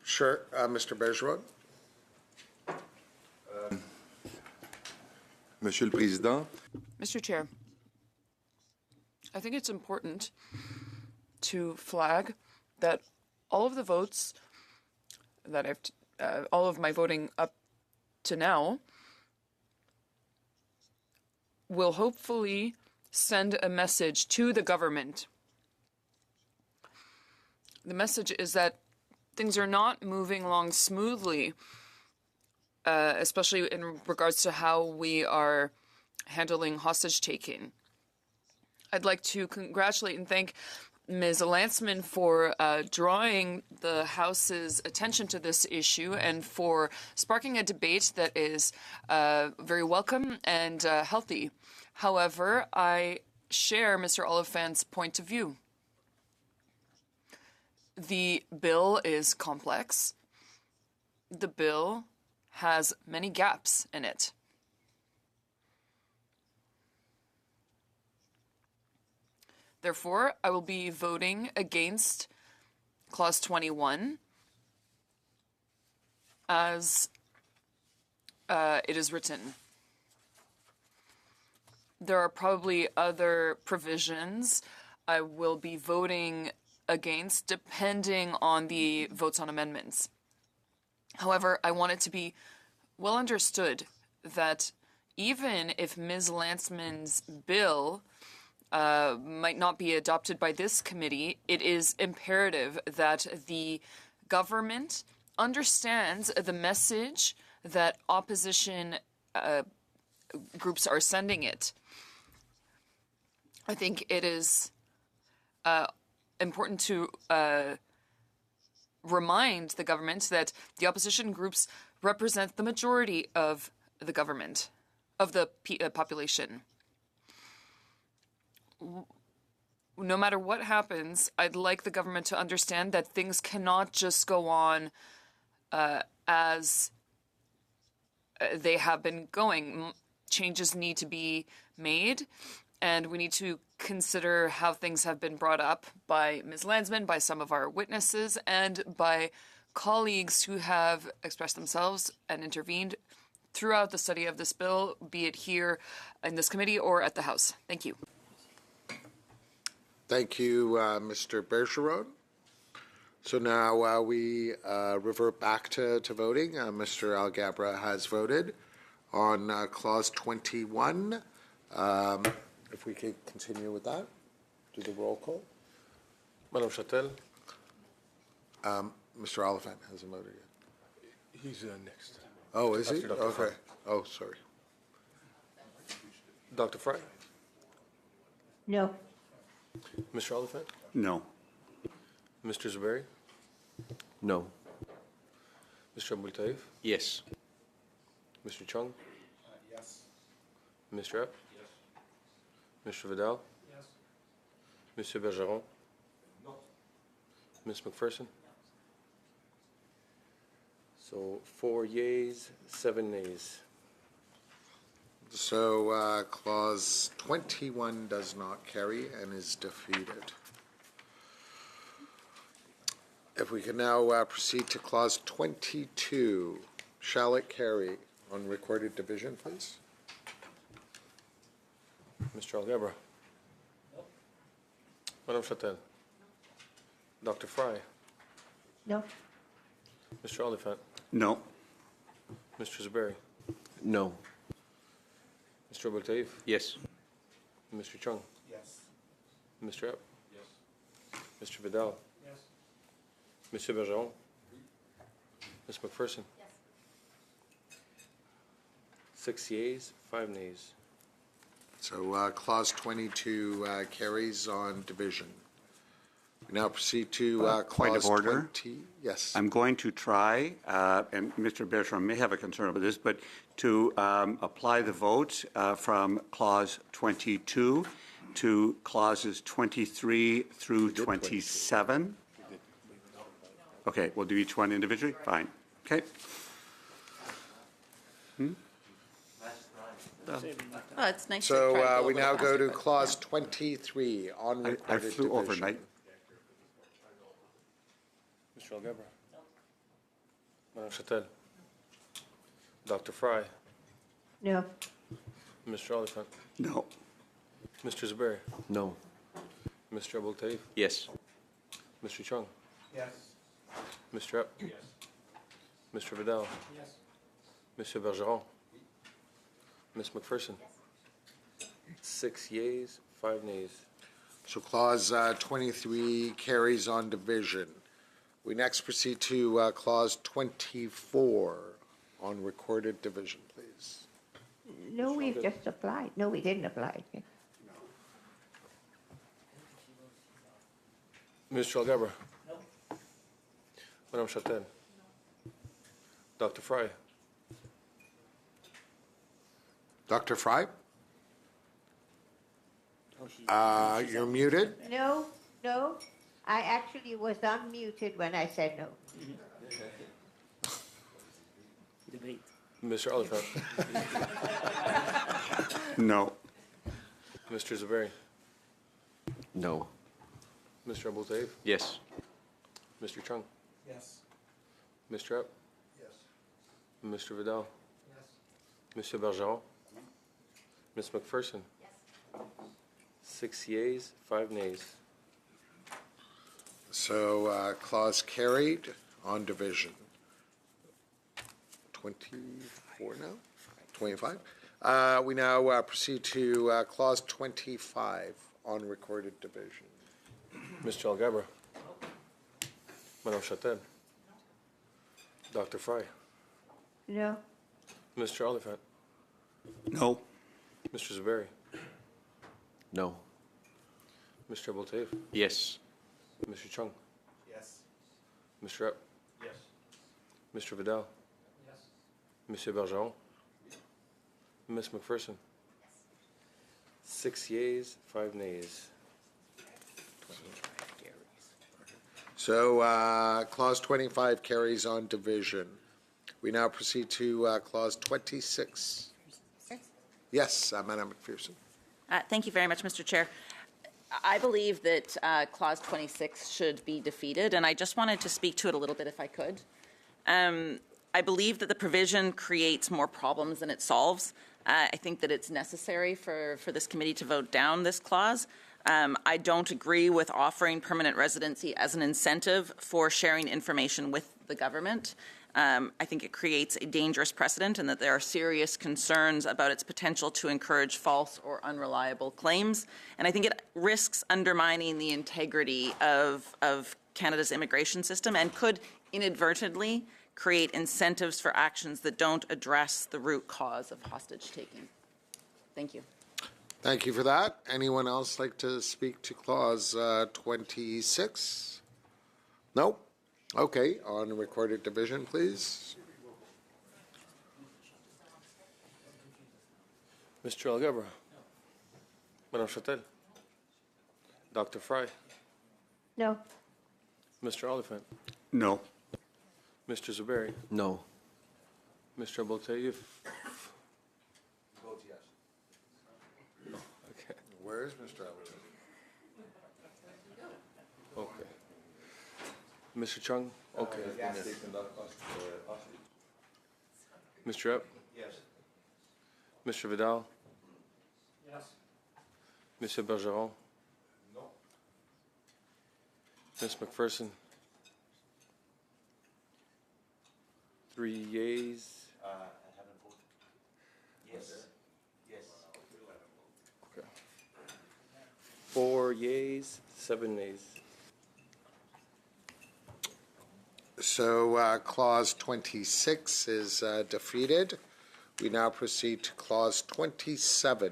Sure, Mr. Bergeron. Monsieur le Président, Mr. Chair, I think it's important to flag that all of the votes that all of my voting up to now will hopefully send a message to the government. The message is that things are not moving along smoothly, especially in regards to how we are handling hostage taking. I'd like to congratulate and thank Ms. Lantzman for drawing the House's attention to this issue and for sparking a debate that is very welcome and healthy. However, I share Mr. Oliphant's point of view. The bill is complex. The bill has many gaps in it. Therefore, I will be voting against Clause 21 as it is written. There are probably other provisions I will be voting against depending on the votes on amendments. However, I want it to be well understood that even if Ms. Lantzman's bill might not be adopted by this committee, it is imperative that the government understands the message that opposition groups are sending it. I think it is important to remind the government that the opposition groups represent the majority of the government, of the population. No matter what happens, I'd like the government to understand that things cannot just go on as they have been going. Changes need to be made, and we need to consider how things have been brought up by Ms. Landsman, by some of our witnesses, and by colleagues who have expressed themselves and intervened throughout the study of this bill, be it here in this committee or at the House. Thank you. Thank you, Mr. Bergeron. So now we revert back to voting. Mr. Alghabra has voted on Clause 21. If we could continue with that, do the roll call. Madame Chatel? Mr. Oliphant hasn't voted yet. He's next. Oh, is he? After Dr. Okay. Fry. Oh, sorry. Dr. Fry? No. Mr. Oliphant? No. Mr. Zuberi? No. Mr. Abultaif? Yes. Mr. Chung? Yes. Mr. Epp? Yes. Mr. Vidal? Yes. Monsieur Bergeron? No. Ms. McPherson? So 4 yeas, 7 nays. So Clause 21 does not carry and is defeated. If we can now proceed to Clause 22, shall it carry on recorded division, please? Mr. Alghabra? No. Madame Chatel? Dr. Fry? No. Mr. Oliphant? No. Mr. Zuberi? No. Mr. Abultaif? Yes. Mr. Chung? Yes. Mr. Epp? Yes. Mr. Vidal? Yes. Monsieur Bergeron? Ms. McPherson? Yes. 6 yeas, 5 nays. So Clause 22 carries on division. We now proceed to Point of Clause order. 20. Yes. I'm going to try, and Mr. Bergeron may have a concern about this, but to apply the vote from Clause 22 to Clauses 23 through 27. Okay, we'll do each one individually? Fine. Okay. Oh, it's nice. to try to So go a we little now go to faster, but, Clause yeah. 23 on I recorded flew division. overnight. Mr. Alghabra? Madame Chatel? Dr. Fry? No. Mr. Oliphant, No. Mr. Zuberi, No. Mr. Abul Taif, Yes. Mr. Chung, Yes. Mr. Epp, Yes. Mr. Vidal, Yes. Monsieur Bergeron, Ms. McPherson. 6 yeas, 5 nays. So Clause 23 carries on division. We next proceed to Clause 24 on recorded division, please. No, we've just applied. No, we didn't apply. Mr. Algabra. No. Madame Chatel. Dr. Fry. Dr. Fry? You're muted. No, no. I actually was unmuted when I said no. Mr. Oliphant. No. Mr. Zuberi. No. Mr. Abul Taif. Yes. Mr. Chung. Yes. Mr. Epp. Yes. Mr. Vidal. Yes. Monsieur Bergeron. Ms. McPherson. 6 yeas, 5 nays. So clause carried on division. 24 now? 25? We now proceed to clause 25 on recorded division. Mr. Algabra. Madame Chatel. Dr. Fry. No. Mr. Oliphant. No. Mr. Zuberi. No. Mr. Abul Taif. Yes. Mr. Chung. Yes. Mr. Epp. Yes. Mr. Vidal. Yes. Monsieur Bergeron. Ms. McPherson. 6 yeas, 5 nays. So clause 25 carries on division. We now proceed to clause 26. Yes, Madam McPherson. Thank you very much, Mr. Chair. I believe that Clause 26 should be defeated, and I just wanted to speak to it a little bit if I could. I believe that the provision creates more problems than it solves. I think that it's necessary for this committee to vote down this clause. I don't agree with offering permanent residency as an incentive for sharing information with the government. I think it creates a dangerous precedent and that there are serious concerns about its potential to encourage false or unreliable claims. And I think it risks undermining the integrity of Canada's immigration system and could inadvertently create incentives for actions that don't address the root cause of hostage taking. Thank you. Thank you for that. Anyone else like to speak to clause 26? No? Okay, on recorded division, please. Mr. Algabra. Madame Chatel. Dr. Fry. No. Mr. Oliphant. No. Mr. Zuberi. No. Mr. Abul Taif. Vote yes. Okay. Where is Mr. Ellis? Okay. Mr. Chung? Okay. Mr. Epp? Yes. Mr. Vidal? Yes. Monsieur Bergeron? No. Ms. McPherson? 3 yeas. I haven't voted. Yes. Yes. Okay. 4 yeas, 7 nays. So clause 26 is defeated. We now proceed to clause 27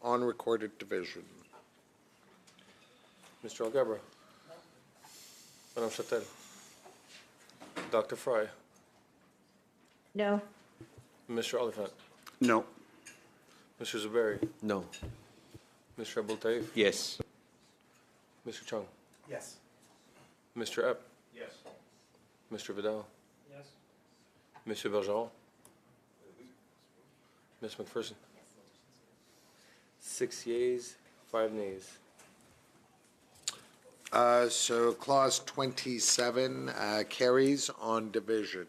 on recorded division. Mr. Algabra? Madame Chatel? Dr. Fry? No. Mr. Oliphant? No. Mr. Zuberi? No. Mr. Abul Taif? Yes. Mr. Chung? Yes. Mr. Epp? Yes. Mr. Vidal? Yes. Monsieur Bergeron? Ms. McPherson? 6 yeas, 5 nays. So clause 27 carries on division.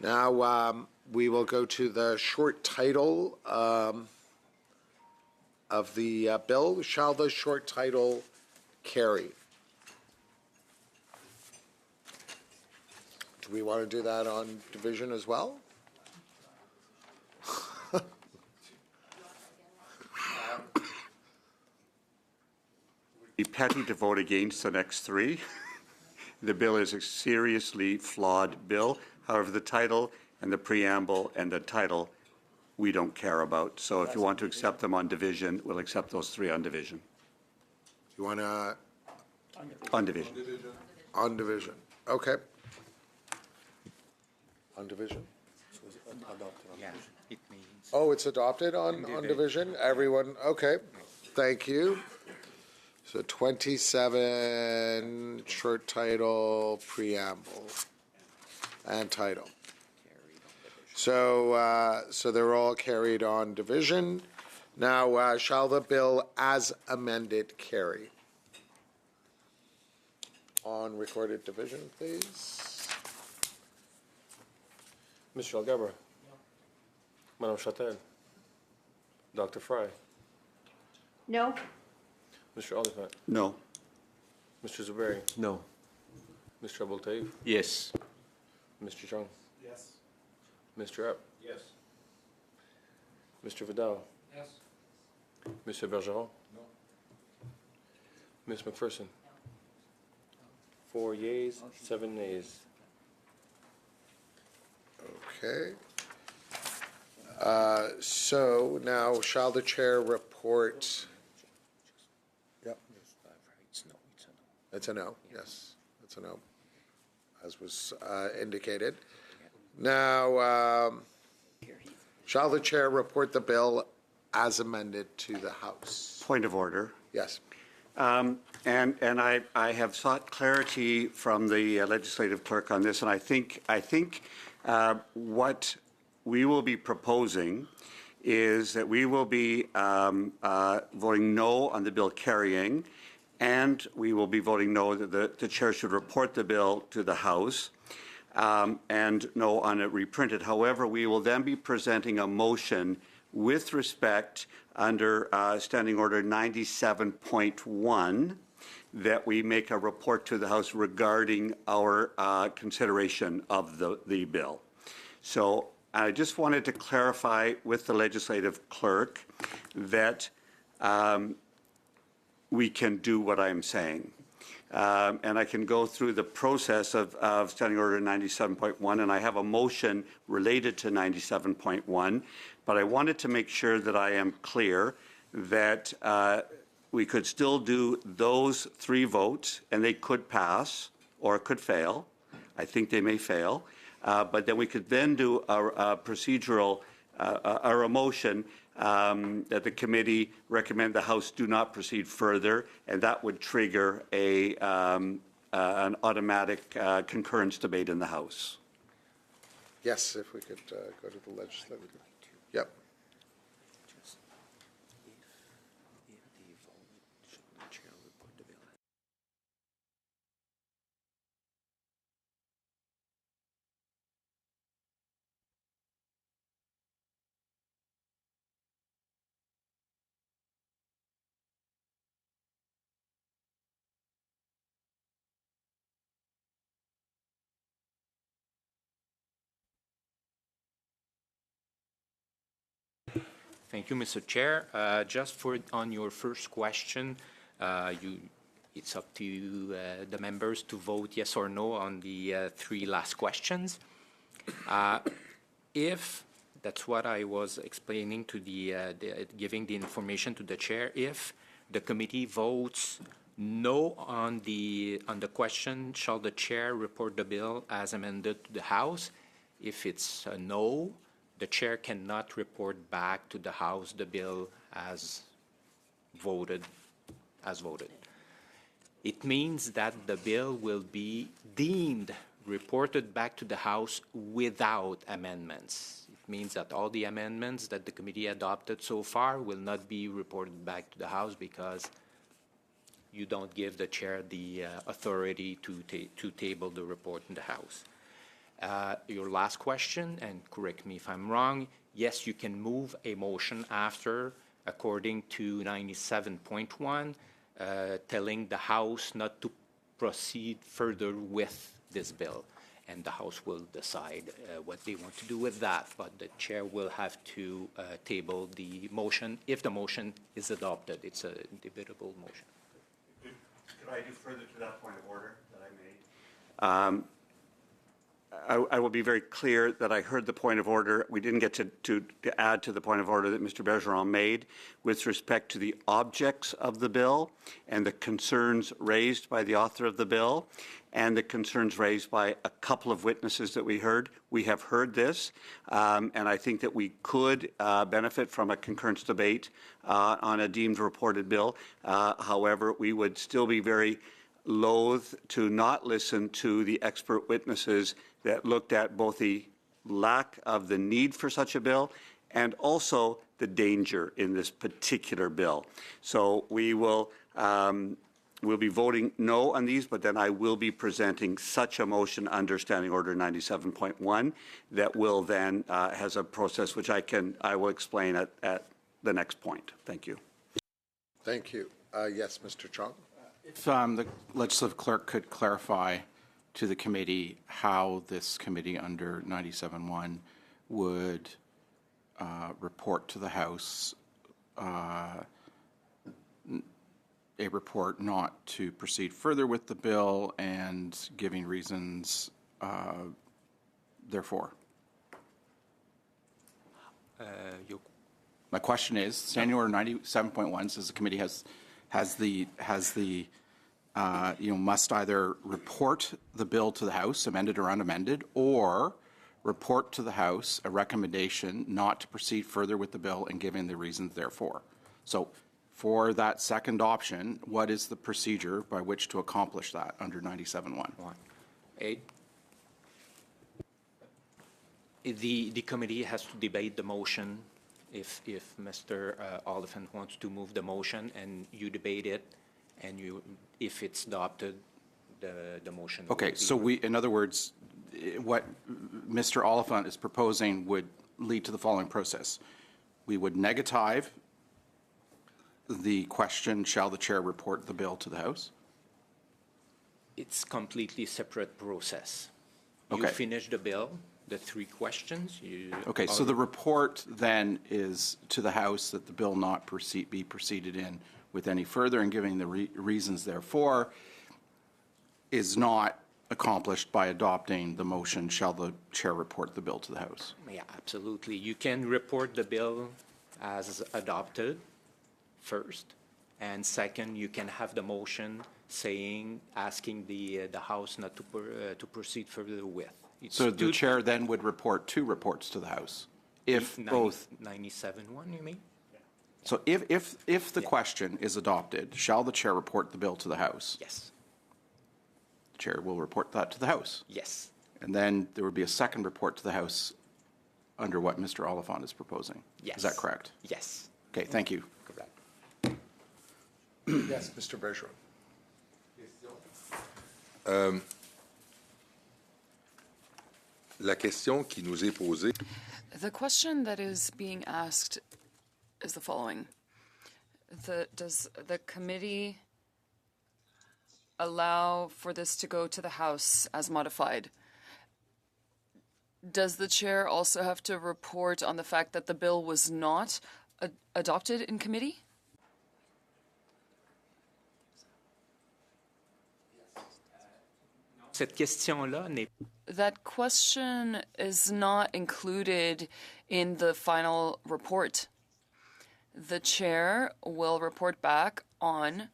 Now, we will go to the short title of the bill. Shall the short title carry? Do we want to do that on division as well? Be petty to vote against the next three. The bill is a seriously flawed bill. However, the title and the preamble and the title, we don't care about. So if you want to accept them on division, we'll accept those three on division. You want to, On division. on division? Okay. On division? Oh, it's adopted on division? Everyone, okay. Thank you. So 27, short title, preamble, and title. So, so they're all carried on division. Now, shall the bill as amended carry? On recorded division, please. Mr. Alghabra. Madame Châtel. Dr. Fry. No? Mr. Oliphant. No. Mr. Zuberi. No. Mr. Abultaif. Yes. Mr. Chung. Yes. Mr. Epp. Yes. Mr. Vidal. Yes. Mr. Bergeron. No. Ms. McPherson. 4 yeas, 7 nays. Okay. So now, shall the chair report? Yep. It's a no, yes, it's a no, as was indicated. Now, shall the chair report the bill as amended to the House? Point of order. Yes. And I have sought clarity from the legislative clerk on this, and I think what we will be proposing is that we will be voting no on the bill carrying, and we will be voting no that the chair should report the bill to the House, and no on it reprinted. However, we will then be presenting a motion with respect under Standing Order 97.1 that we make a report to the House regarding our consideration of the bill. So I just wanted to clarify with the legislative clerk that we can do what I'm saying. And I can go through the process of Standing Order 97.1, and I have a motion related to 97.1, but I wanted to make sure that I am clear that we could still do those three votes, and they could pass or could fail. I think they may fail. But then we could then do a procedural, or a motion that the committee recommend the House do not proceed further, and that would trigger an automatic concurrence debate in the House. Yes, if we could go to the legislative. Yep. Thank you, Mr. Chair. Just on your first question, it's up to the members to vote yes or no on the three last questions. If that's what I was explaining to giving the information to the chair, if the committee votes no on the question, shall the chair report the bill as amended to the House? If it's a no, the chair cannot report back to the House the bill as voted. It means that the bill will be deemed reported back to the House without amendments. It means that all the amendments that the committee adopted so far will not be reported back to the House because you don't give the chair the authority to table the report in the House. Your last question, and correct me if I'm wrong, yes, you can move a motion after, according to 97.1, telling the House not to proceed further with this bill. And the House will decide what they want to do with that. But the chair will have to table the motion if the motion is adopted. It's a debatable motion. Could I do further to that point of order that I made? I will be very clear that I heard the point of order. We didn't get to add to the point of order that Mr. Bergeron made with respect to the objects of the bill and the concerns raised by the author of the bill and the concerns raised by a couple of witnesses that we heard. We have heard this, and I think that we could benefit from a concurrence debate on a deemed reported bill. However, we would still be very loath to not listen to the expert witnesses that looked at both the lack of the need for such a bill and also the danger in this particular bill. So we will we'll be voting no on these, but then I will be presenting such a motion under Standing Order 97.1 that will then has a process which I will explain at the next point. Thank you. Thank you. Yes, Mr. Chong. If the legislative clerk could clarify to the committee how this committee under 97.1 would report to the House a report not to proceed further with the bill and giving reasons therefore. My question is, Standing Order 97.1 says the committee has the must either report the bill to the House, amended or unamended, or report to the House a recommendation not to proceed further with the bill and giving the reasons therefore. So for that second option, what is the procedure by which to accomplish that under 97.1? The committee has to debate the motion. If Mr. Oliphant wants to move the motion and you debate it, and if it's adopted, the motion. Okay, so in other words, what Mr. Oliphant is proposing would lead to the following process. We would negative the question, shall the chair report the bill to the House? It's completely separate process. Okay. You finish the bill, the three questions. Okay, so the report then is to the House that the bill not be proceeded in with any further and giving the reasons therefore is not accomplished by adopting the motion, shall the chair report the bill to the House? Yeah, absolutely. You can report the bill as adopted first, and second, you can have the motion asking the House not to proceed further with. So the chair then would report two reports to the House if both 97.1, you mean? So if the question is adopted, shall the chair report the bill to the House? Yes. The chair will report that to the House. Yes. And then there would be a second report to the House under what Mr. Oliphant is proposing. Yes. Is that correct? Yes. Okay, thank you. Correct. Yes, Mr. Bergeron. La question qui nous est posée. The question that is being asked is the following. Does the committee allow for this to go to the House as modified? Does the chair also have to report on the fact that the bill was not adopted in committee? Cette question-là n'est That question is not included in the final report. The chair will report back on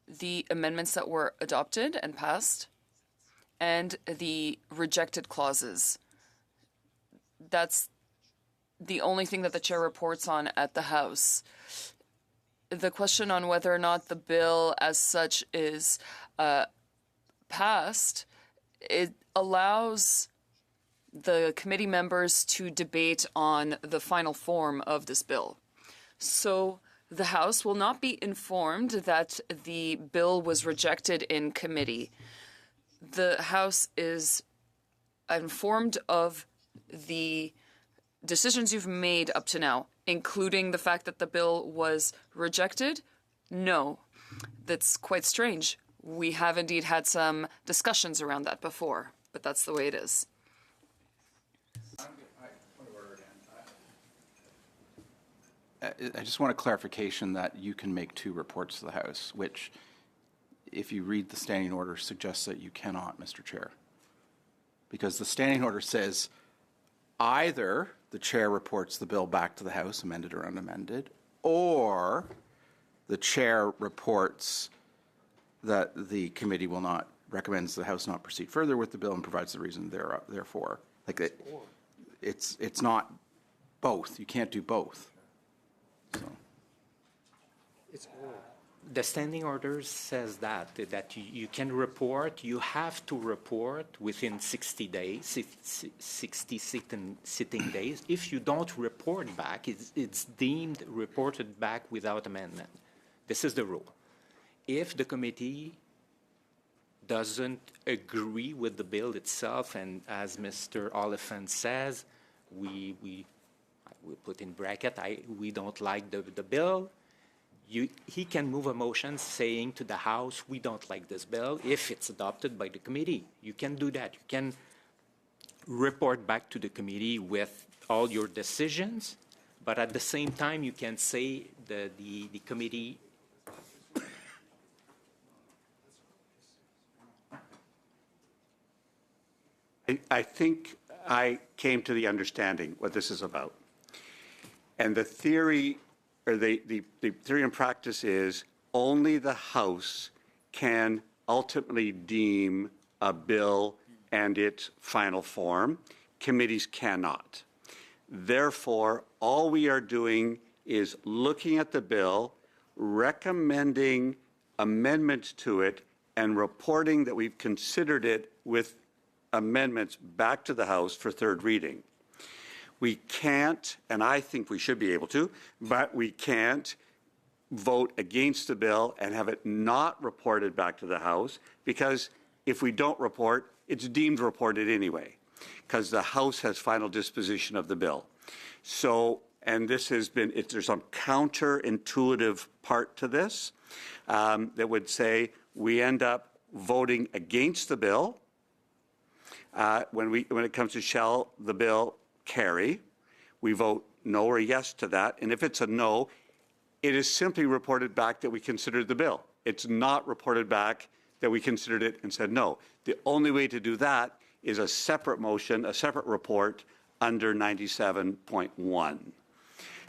the amendments that were adopted and passed and the rejected clauses. That's the only thing that the chair reports on at the House. The question on whether or not the bill as such is passed, it allows the committee members to debate on the final form of this bill. So the House will not be informed that the bill was rejected in committee. The House is informed of the decisions you've made up to now, including the fact that the bill was rejected? No. That's quite strange. We have indeed had some discussions around that before, but that's the way it is. I just want a clarification that you can make 2 reports to the House, which, if you read the standing order, suggests that you cannot, Mr. Chair. Because the standing order says either the chair reports the bill back to the House, amended or unamended, or the chair reports that the committee will not, recommends the House not proceed further with the bill and provides the reason therefore. Like it's not both. You can't do both. So. The standing order says that you can report, you have to report within 60 days, 60 sitting days. If you don't report back, it's deemed reported back without amendment. This is the rule. If the committee doesn't agree with the bill itself, and as Mr. Oliphant says, we put in bracket, we don't like the bill, he can move a motion saying to the House, we don't like this bill, if it's adopted by the committee. You can do that. You can report back to the committee with all your decisions, but at the same time, you can say the committee. I think I came to the understanding what this is about. And the theory, or the theory and practice is only the House can ultimately deem a bill and its final form. Committees cannot. Therefore, all we are doing is looking at the bill, recommending amendments to it, and reporting that we've considered it with amendments back to the House for third reading. We can't, and I think we should be able to, but we can't vote against the bill and have it not reported back to the House, because if we don't report, it's deemed reported anyway, because the House has final disposition of the bill. So, and this has been, there's some counterintuitive part to this that would say we end up voting against the bill when it comes to shall the bill carry. We vote no or yes to that, and if it's a no, it is simply reported back that we considered the bill. It's not reported back that we considered it and said no. The only way to do that is a separate motion, a separate report under 97.1.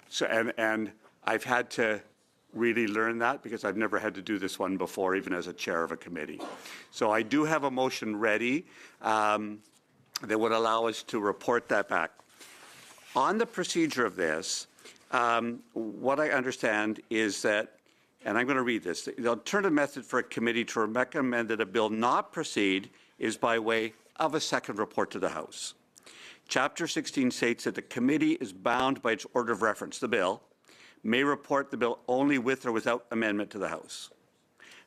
So, and I've had to really learn that because I've never had to do this one before, even as a chair of a committee. So I do have a motion ready that would allow us to report that back. On the procedure of this, what I understand is that, and I'm going to read this, the alternative method for a committee to recommend that a bill not proceed is by way of a second report to the House. Chapter 16 states that the committee is bound by its order of reference, the bill, may report the bill only with or without amendment to the House.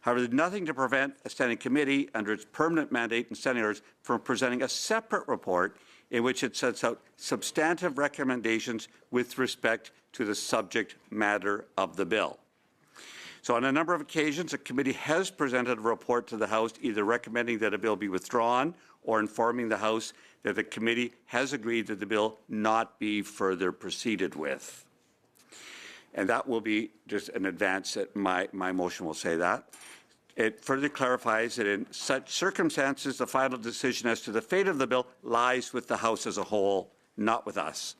However, there's nothing to prevent a standing committee under its permanent mandate and standing orders from presenting a separate report in which it sets out substantive recommendations with respect to the subject matter of the bill. So on a number of occasions, a committee has presented a report to the House either recommending that a bill be withdrawn or informing the House that the committee has agreed that the bill not be further proceeded with. And that will be just an advance that my motion will say that. It further clarifies that in such circumstances, the final decision as to the fate of the bill lies with the House as a whole, not with us.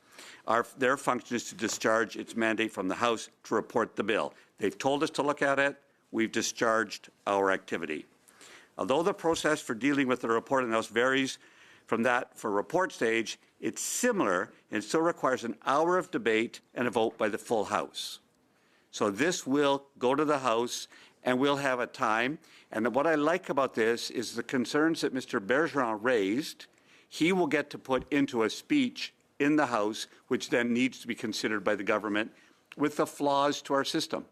Their function is to discharge its mandate from the House to report the bill. They've told us to look at it. We've discharged our activity. Although the process for dealing with the report in the House varies from that for report stage, it's similar and still requires an hour of debate and a vote by the full House. So this will go to the House and we'll have a time. And what I like about this is the concerns that Mr. Bergeron raised, he will get to put into a speech in the House, which then needs to be considered by the government with the flaws to our system.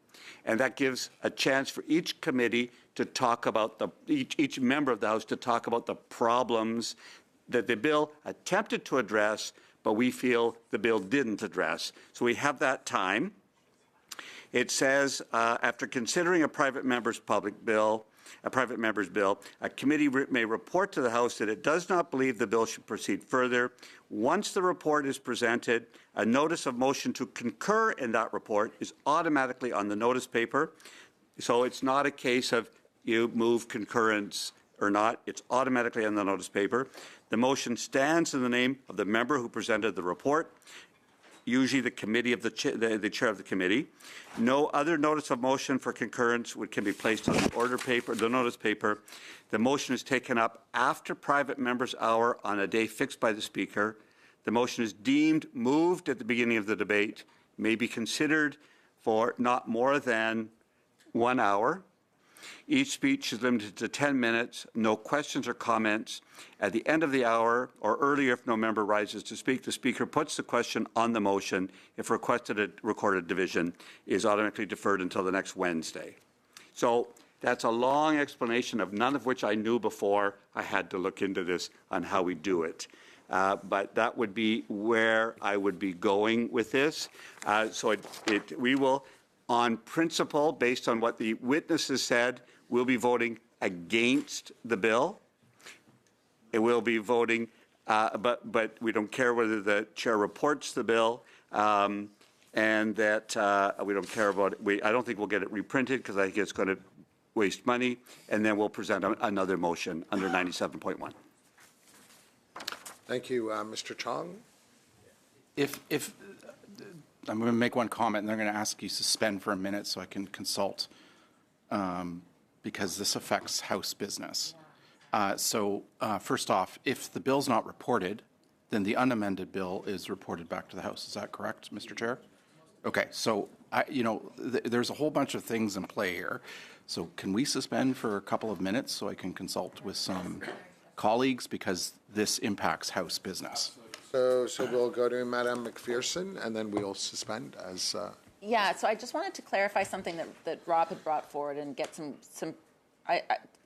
And that gives a chance for each committee to talk about each member of the House to talk about the problems that the bill attempted to address, but we feel the bill didn't address. So we have that time. It says, after considering a private member's bill, a committee may report to the House that it does not believe the bill should proceed further. Once the report is presented, a notice of motion to concur in that report is automatically on the notice paper. So it's not a case of you move concurrence or not. It's automatically on the notice paper. The motion stands in the name of the member who presented the report, usually the committee of the chair of the committee. No other notice of motion for concurrence can be placed on the notice paper. The motion is taken up after private members' hour on a day fixed by the speaker. The motion is deemed moved at the beginning of the debate, may be considered for not more than 1 hour. Each speech is limited to 10 minutes, no questions or comments. At the end of the hour or earlier, if no member rises to speak, the speaker puts the question on the motion. If requested, a recorded division is automatically deferred until the next Wednesday. So that's a long explanation of none of which I knew before. I had to look into this on how we do it. But that would be where I would be going with this. We will, on principle, based on what the witnesses said, we'll be voting against the bill. It will be voting, but we don't care whether the chair reports the bill, and that we don't care about it. I don't think we'll get it reprinted because I think it's going to waste money, and then we'll present another motion under 97.1. Thank you, Mr. Chong. If I'm going to make one comment, and they're going to ask you to suspend for a minute so I can consult, because this affects House business. First off, if the bill's not reported, then the unamended bill is reported back to the House. Is that correct, Mr. Chair? Okay, so there's a whole bunch of things in play here. So can we suspend for a couple of minutes so I can consult with some colleagues, because this impacts House business? So we'll go to Madame McPherson, and then we'll suspend as. Yeah, so I just wanted to clarify something that Rob had brought forward and get some.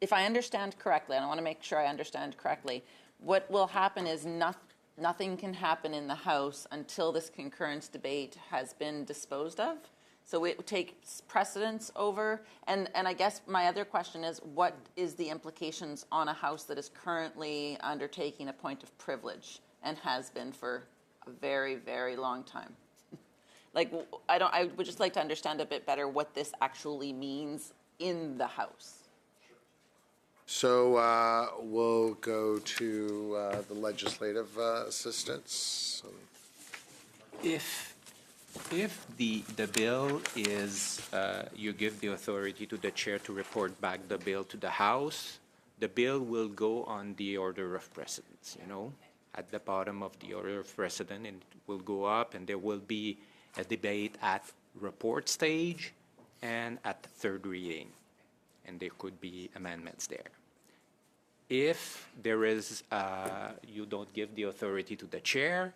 If I understand correctly, and I want to make sure I understand correctly, what will happen is nothing can happen in the House until this concurrence debate has been disposed of. So it takes precedence over. And I guess my other question is, what is the implications on a House that is currently undertaking a point of privilege and has been for a very, very long time? I would just like to understand a bit better what this actually means in the House. So we'll go to the legislative assistants. If the bill is, you give the authority to the chair to report back the bill to the House, the bill will go on the order of precedence, at the bottom of the order of precedence, and it will go up, and there will be a debate at report stage and at third reading, and there could be amendments there. If there is, you don't give the authority to the chair,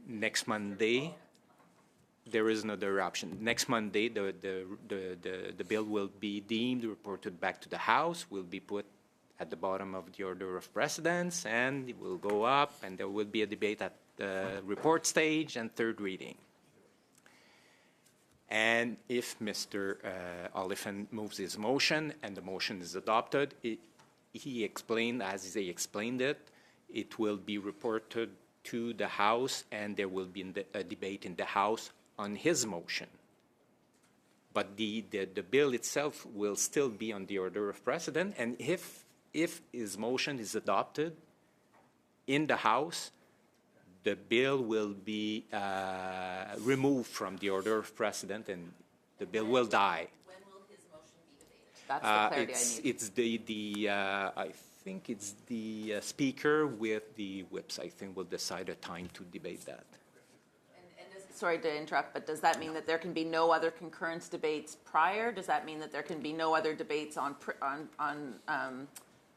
next Monday, there is another option. Next Monday, the bill will be deemed reported back to the House, will be put at the bottom of the order of precedence, and it will go up, and there will be a debate at the report stage and third reading. And if Mr. Oliphant moves his motion and the motion is adopted, he explained, as he explained it, it will be reported to the House, and there will be a debate in the House on his motion. But the bill itself will still be on the order of precedence, and if his motion is adopted in the House, the bill will be removed from the order of precedence, and the bill will die. When will his motion be debated? That's the clarity I need. It's I think it's the speaker with the whips, I think, will decide a time to debate that. Sorry to interrupt, but does that mean that there can be no other concurrence debates prior? Does that mean that there can be no other debates on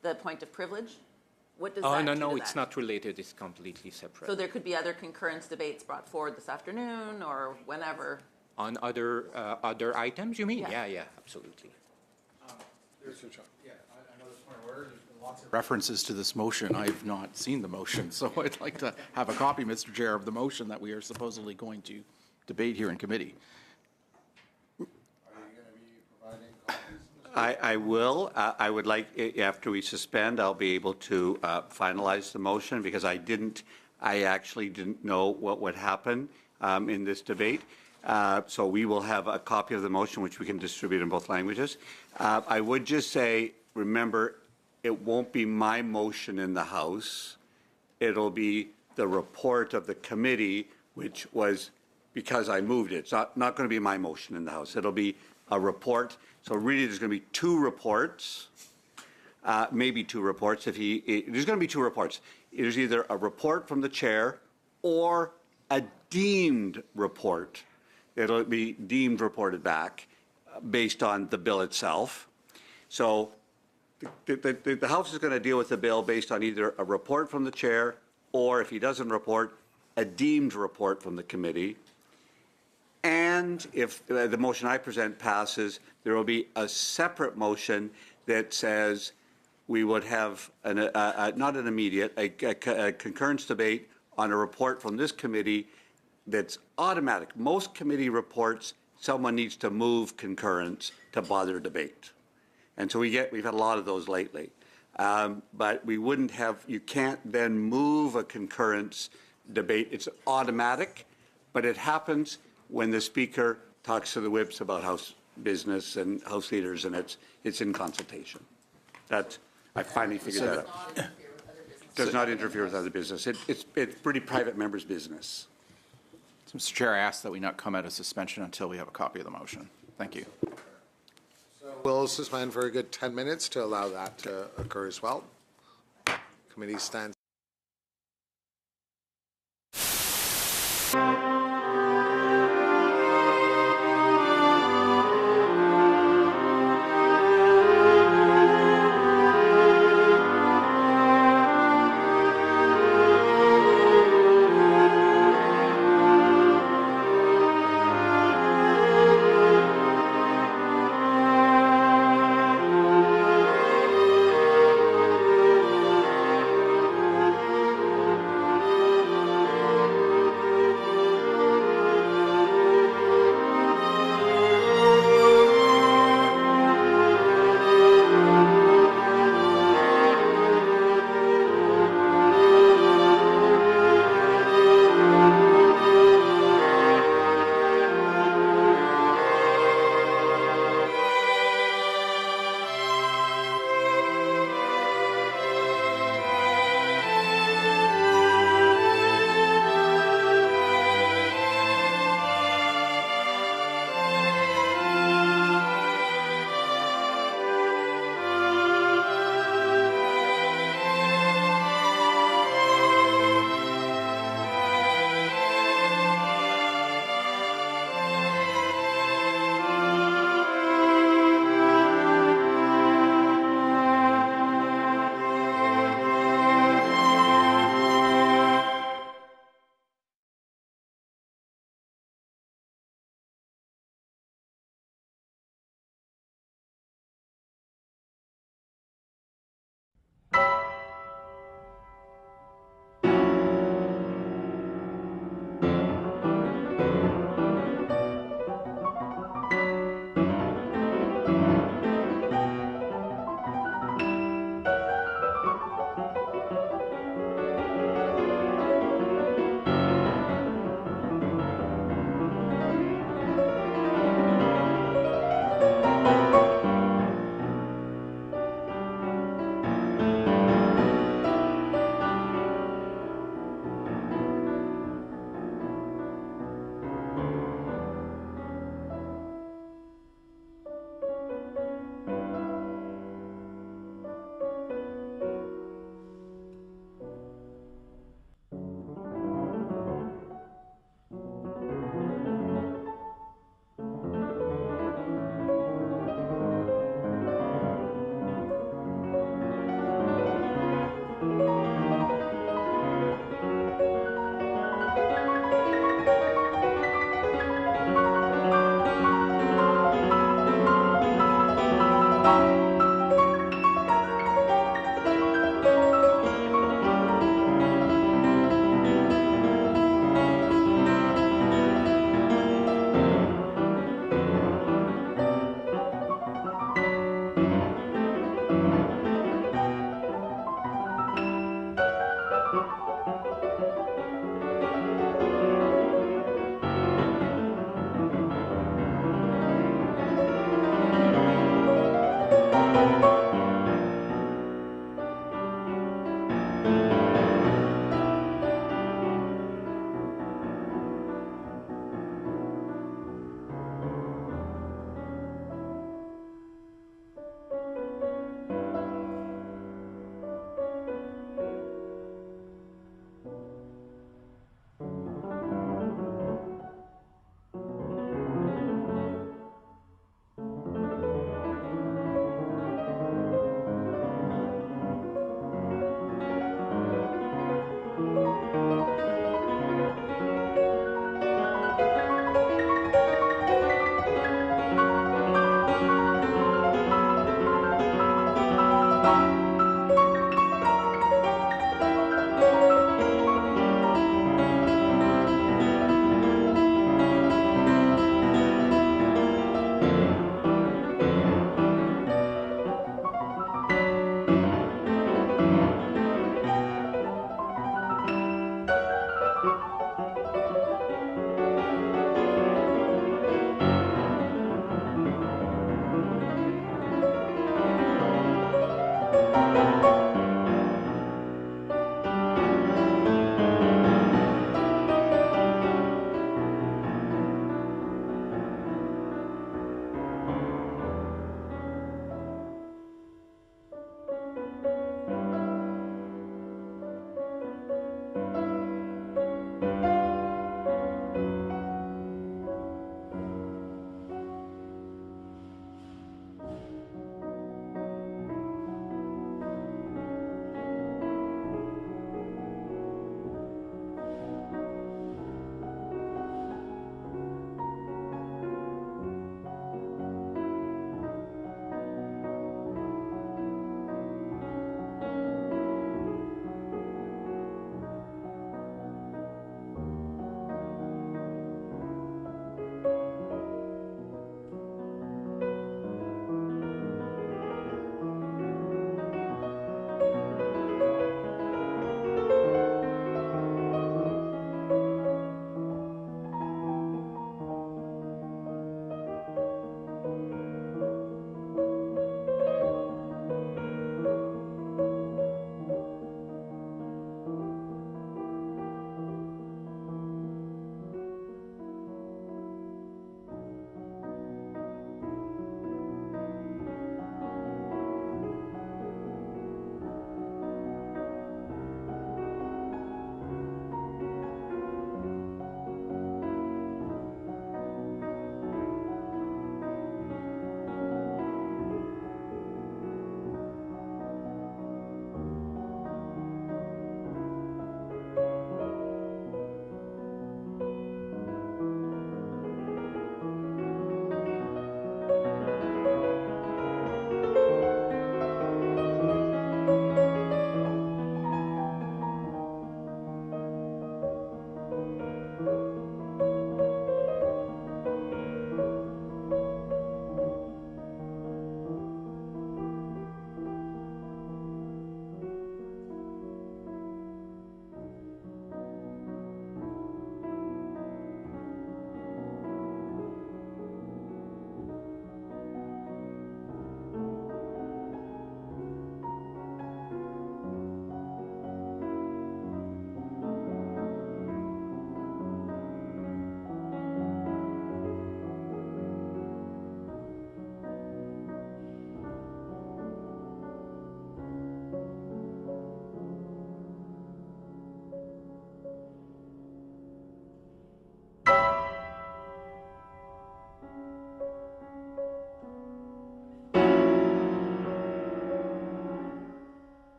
the point of privilege? What does that do no, to it's that? not related. It's completely separate. So there could be other concurrence debates brought forward this afternoon or whenever? On other items, you mean? Yeah. Yeah, absolutely. Yeah, I know this point of order. There's been references to this motion. I have not seen the motion, so I'd like to have a copy, Mr. Chair, of the motion that we are supposedly going to debate here in committee. I will. I would like, after we suspend, I'll be able to finalize the motion because I actually didn't know what would happen in this debate. So we will have a copy of the motion, which we can distribute in both languages. I would just say, remember, it won't be my motion in the House. It'll be the report of the committee, which was because I moved it. It's not going to be my motion in the House. It'll be a report. So really, there's going to be two reports, maybe two reports. There's going to be two reports. There's either a report from the chair or a deemed report. It'll be deemed reported back based on the bill itself. So the House is going to deal with the bill based on either a report from the chair or, if he doesn't report, a deemed report from the committee. And if the motion I present passes, there will be a separate motion that says we would have not an immediate, a concurrence debate on a report from this committee that's automatic. Most committee reports, someone needs to move concurrence to bother debate. And so we've had a lot of those lately. But we wouldn't have, you can't then move a concurrence debate. It's automatic, but it happens when the speaker talks to the whips about House business and House leaders, and it's in consultation. I finally figured that out. Does not interfere with other business. It's pretty private members' business. So, Mr. Chair, I ask that we not come out of suspension until we have a copy of the motion. Thank you. We'll suspend for a good 10 minutes to allow that to occur as well. Committee stands.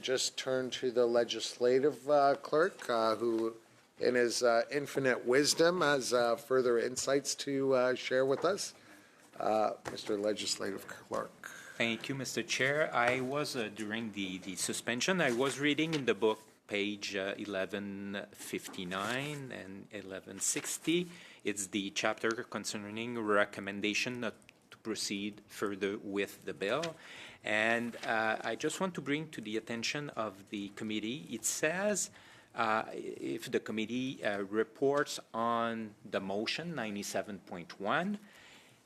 just turn to the legislative clerk, who, in his infinite wisdom, has further insights to share with us. Mr. Legislative Clerk. Thank you, Mr. Chair. I was, during the suspension, I was reading in the book page 1159 and 1160. It's the chapter concerning recommendation not to proceed further with the bill. And I just want to bring to the attention of the committee, it says if the committee reports on the motion 97.1,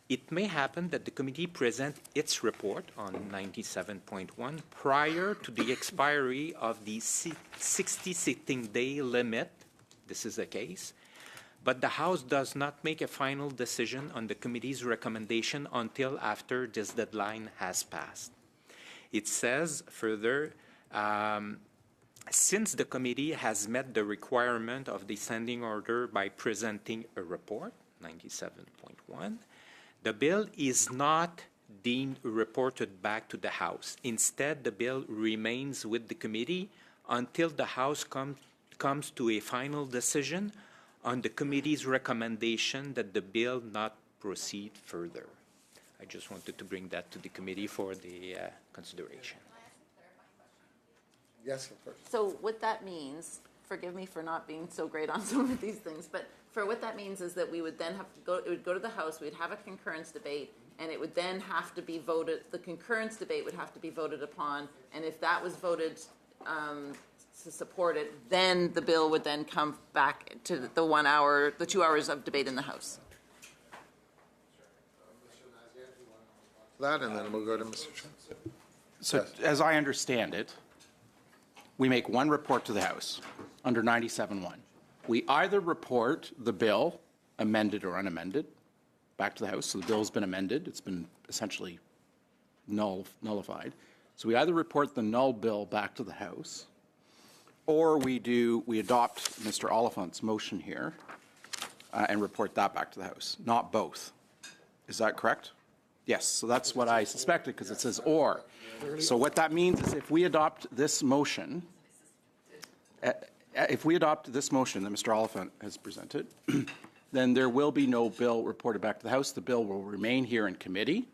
it may happen that the committee present its report on 97.1 prior to the expiry of the 60 sitting day limit. This is the case. But the House does not make a final decision on the committee's recommendation until after this deadline has passed. It says further, since the committee has met the requirement of the standing order by presenting a report, 97.1, the bill is not deemed reported back to the House. Instead, the bill remains with the committee until the House comes to a final decision on the committee's recommendation that the bill not proceed further. I just wanted to bring that to the committee for the consideration. Yes, of course. So what that means, forgive me for not being so great on some of these things, but for what that means is that we would then have to go, it would go to the House, we'd have a concurrence debate, and it would then have to be voted, the concurrence debate would have to be voted upon, and if that was voted to support it, then the bill would then come back to the 1 hour, the 2 hours of debate in the House. That, and then we'll go to Mr. Chen. So as I understand it, we make one report to the House under 97.1. We either report the bill, amended or unamended, back to the House. So the bill's been amended. It's been essentially nullified. So we either report the null bill back to the House, or we adopt Mr. Oliphant's motion here and report that back to the House. Not both. Is that correct? Yes, so that's what I suspected because it says or. So what that means is if we adopt this motion, that Mr. Oliphant has presented, then there will be no bill reported back to the House. The bill will remain here in committee.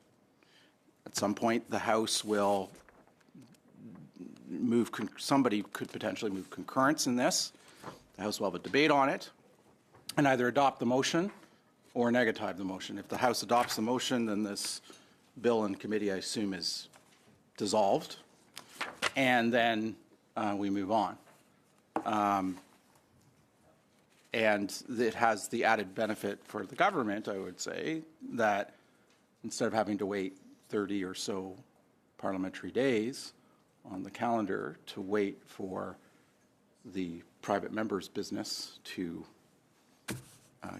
At some point, the House will move, somebody could potentially move concurrence in this. The House will have a debate on it and either adopt the motion or negative the motion. If the House adopts the motion, then this bill in committee, I assume, is dissolved, and then we move on. And it has the added benefit for the government, I would say, that instead of having to wait 30 or so parliamentary days on the calendar to wait for the private member's business to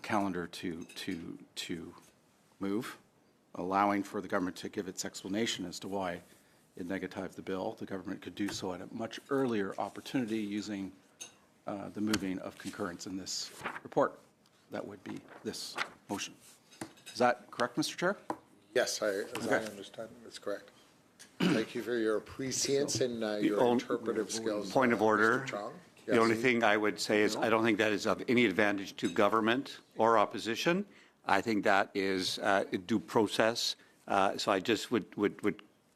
calendar to move, allowing for the government to give its explanation as to why it negatived the bill. The government could do so at a much earlier opportunity using the moving of concurrence in this report. That would be this motion. Is that correct, Mr. Chair? Yes, as I understand, that's correct. Thank you for your prescience and your interpretive skills. Point of order. Mr. Chong. The only thing I would say is I don't think that is of any advantage to government or opposition. I think that is due process. So I just would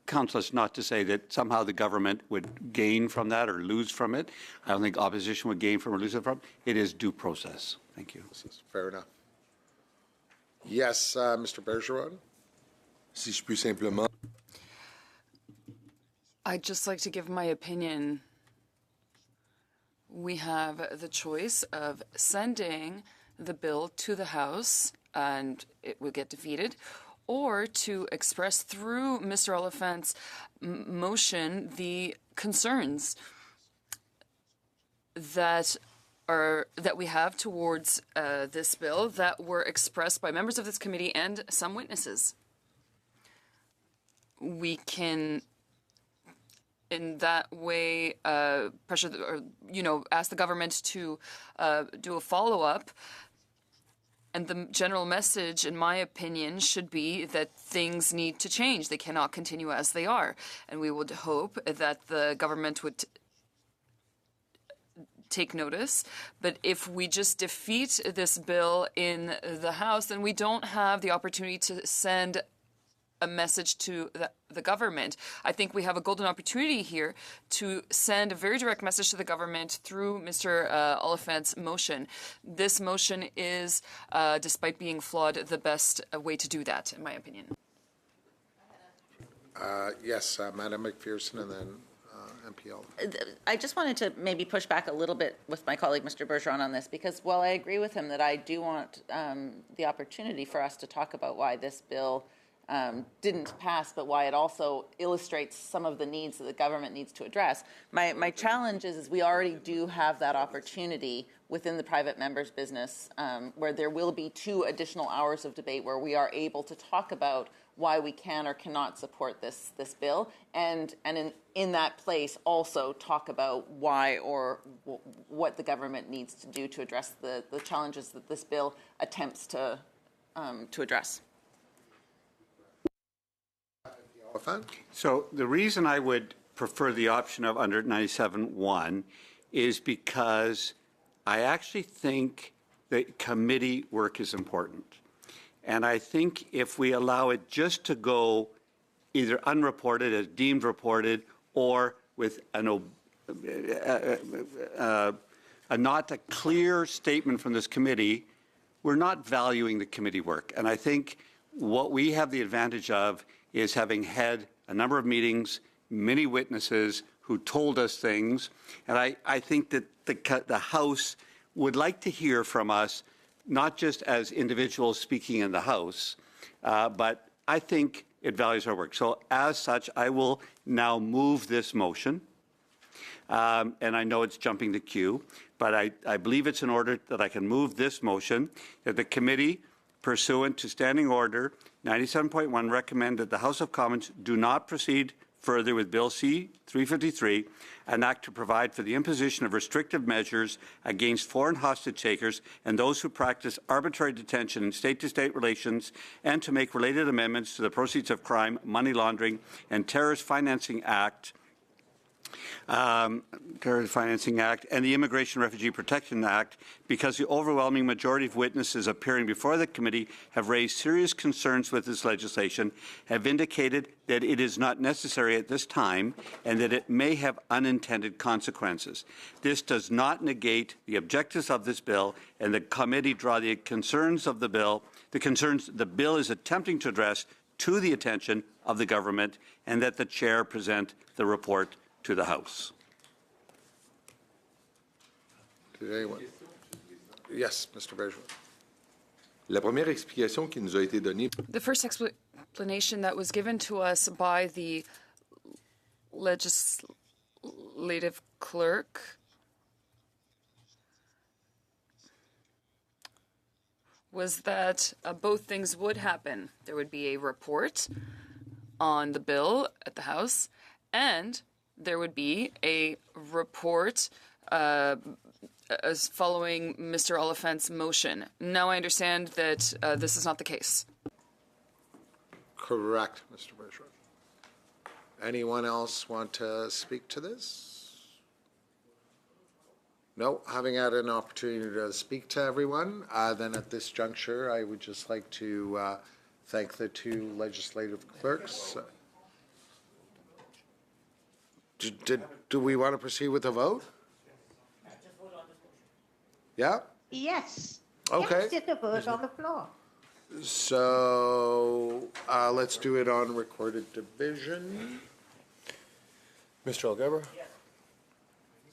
counsel us not to say that somehow the government would gain from that or lose from it. I don't think opposition would gain from or lose from it. It is due process. Thank you. Fair enough. Yes, Mr. Bergeron. Si je puis simplement. I'd just like to give my opinion. We have the choice of sending the bill to the House and it will get defeated, or to express through Mr. Oliphant's motion the concerns that we have towards this bill that were expressed by members of this committee and some witnesses. We can, in that way, pressure or ask the government to do a follow-up. And the general message, in my opinion, should be that things need to change. They cannot continue as they are. And we would hope that the government would take notice. But if we just defeat this bill in the House, then we don't have the opportunity to send a message to the government. I think we have a golden opportunity here to send a very direct message to the government through Mr. Oliphant's motion. This motion is, despite being flawed, the best way to do that, in my opinion. Yes, Madam McPherson, and then MPL. I just wanted to maybe push back a little bit with my colleague, Mr. Bergeron, on this, because while I agree with him that I do want the opportunity for us to talk about why this bill didn't pass, but why it also illustrates some of the needs that the government needs to address. My challenge is we already do have that opportunity within the private member's business, where there will be 2 additional hours of debate where we are able to talk about why we can or cannot support this bill, and in that place also talk about why or what the government needs to do to address the challenges that this bill attempts to address. So the reason I would prefer the option of under 97.1 is because I actually think that committee work is important. And I think if we allow it just to go either unreported as deemed reported or with a not a clear statement from this committee, we're not valuing the committee work. And I think what we have the advantage of is having had a number of meetings, many witnesses who told us things. And I think that the House would like to hear from us, not just as individuals speaking in the House, but I think it values our work. So as such, I will now move this motion. And I know it's jumping the queue, but I believe it's in order that I can move this motion, that the committee, pursuant to Standing Order 97.1, recommend that the House of Commons do not proceed further with Bill C-353, an act to provide for the imposition of restrictive measures against foreign hostage takers and those who practice arbitrary detention in state-to-state relations, and to make related amendments to the Proceeds of Crime, Money Laundering, and Terrorist Financing Act, and the Immigration Refugee Protection Act, because the overwhelming majority of witnesses appearing before the committee have raised serious concerns with this legislation, have indicated that it is not necessary at this time and that it may have unintended consequences. This does not negate the objectives of this bill, and the committee draw the concerns of the bill, the concerns the bill is attempting to address, to the attention of the government, and that the chair present the report to the House. Did anyone? Yes, Mr. Bergeron. La première explication qui nous a été donnée. The first explanation that was given to us by the legislative clerk was that both things would happen. There would be a report on the bill at the House, and there would be a report as following Mr. Oliphant's motion. Now I understand that this is not the case. Correct, Mr. Bergeron. Anyone else want to speak to this? No, having had an opportunity to speak to everyone, then at this juncture, I would just like to thank the 2 legislative clerks. Do we want to proceed with the vote? Yeah? Yes. Okay. Yes, it's a vote on the floor. So let's do it on recorded division. Mr. Algeber? Yes.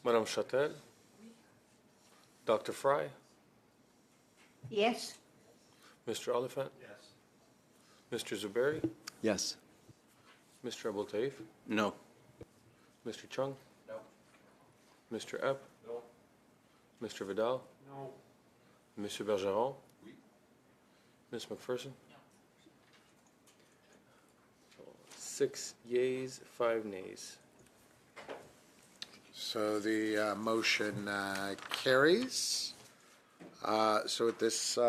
Madame Châtel? Dr. Fry? Yes. Mr. Oliphant? Yes. Mr. Zuberi? Yes. Mr. Abou-Taif? No. Mr. Chung? No. Mr. Epp? No. Mr. Vidal? No. Monsieur Bergeron? Oui. Ms. McPherson? No. 6 yeas, 5 nays. So the motion carries. So at this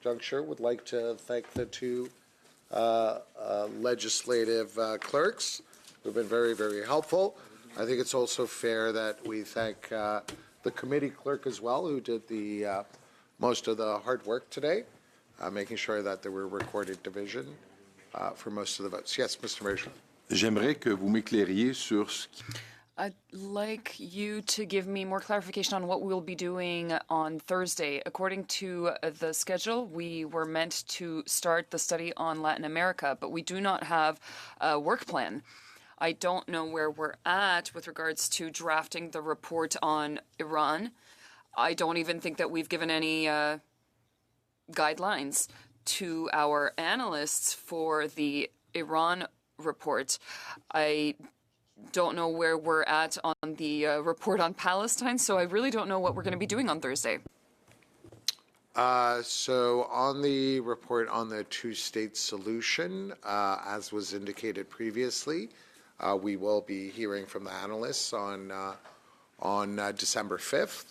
juncture, would like to thank the two legislative clerks who've been very, very helpful. I think it's also fair that we thank the committee clerk as well, who did the most of the hard work today, making sure that there were recorded division for most of the votes. Yes, Mr. Mershon. J'aimerais que vous m'éclairiez sur ce qui... I'd like you to give me more clarification on what we'll be doing on Thursday. According to the schedule, we were meant to start the study on Latin America, but we do not have a work plan. I don't know where we're at with regards to drafting the report on Iran. I don't even think that we've given any guidelines to our analysts for the Iran report. I don't know where we're at on the report on Palestine, so I really don't know what we're going to be doing on Thursday. So on the report on the two-state solution, as was indicated previously, we will be hearing from the analysts on December 5th.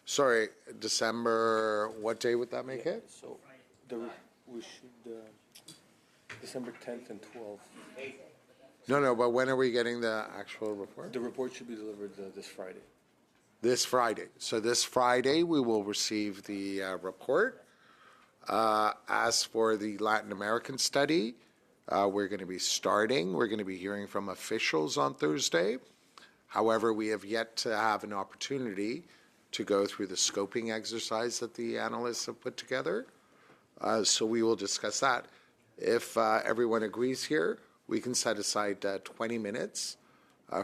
Sorry, December, what day would that make it? So we should, December 10th and 12th. No, but when are we getting the actual report? The report should be delivered this Friday. This Friday. So this Friday, we will receive the report. As for the Latin American study, we're going to be starting. We're going to be hearing from officials on Thursday. However, we have yet to have an opportunity to go through the scoping exercise that the analysts have put together. So we will discuss that. If everyone agrees here, we can set aside 20 minutes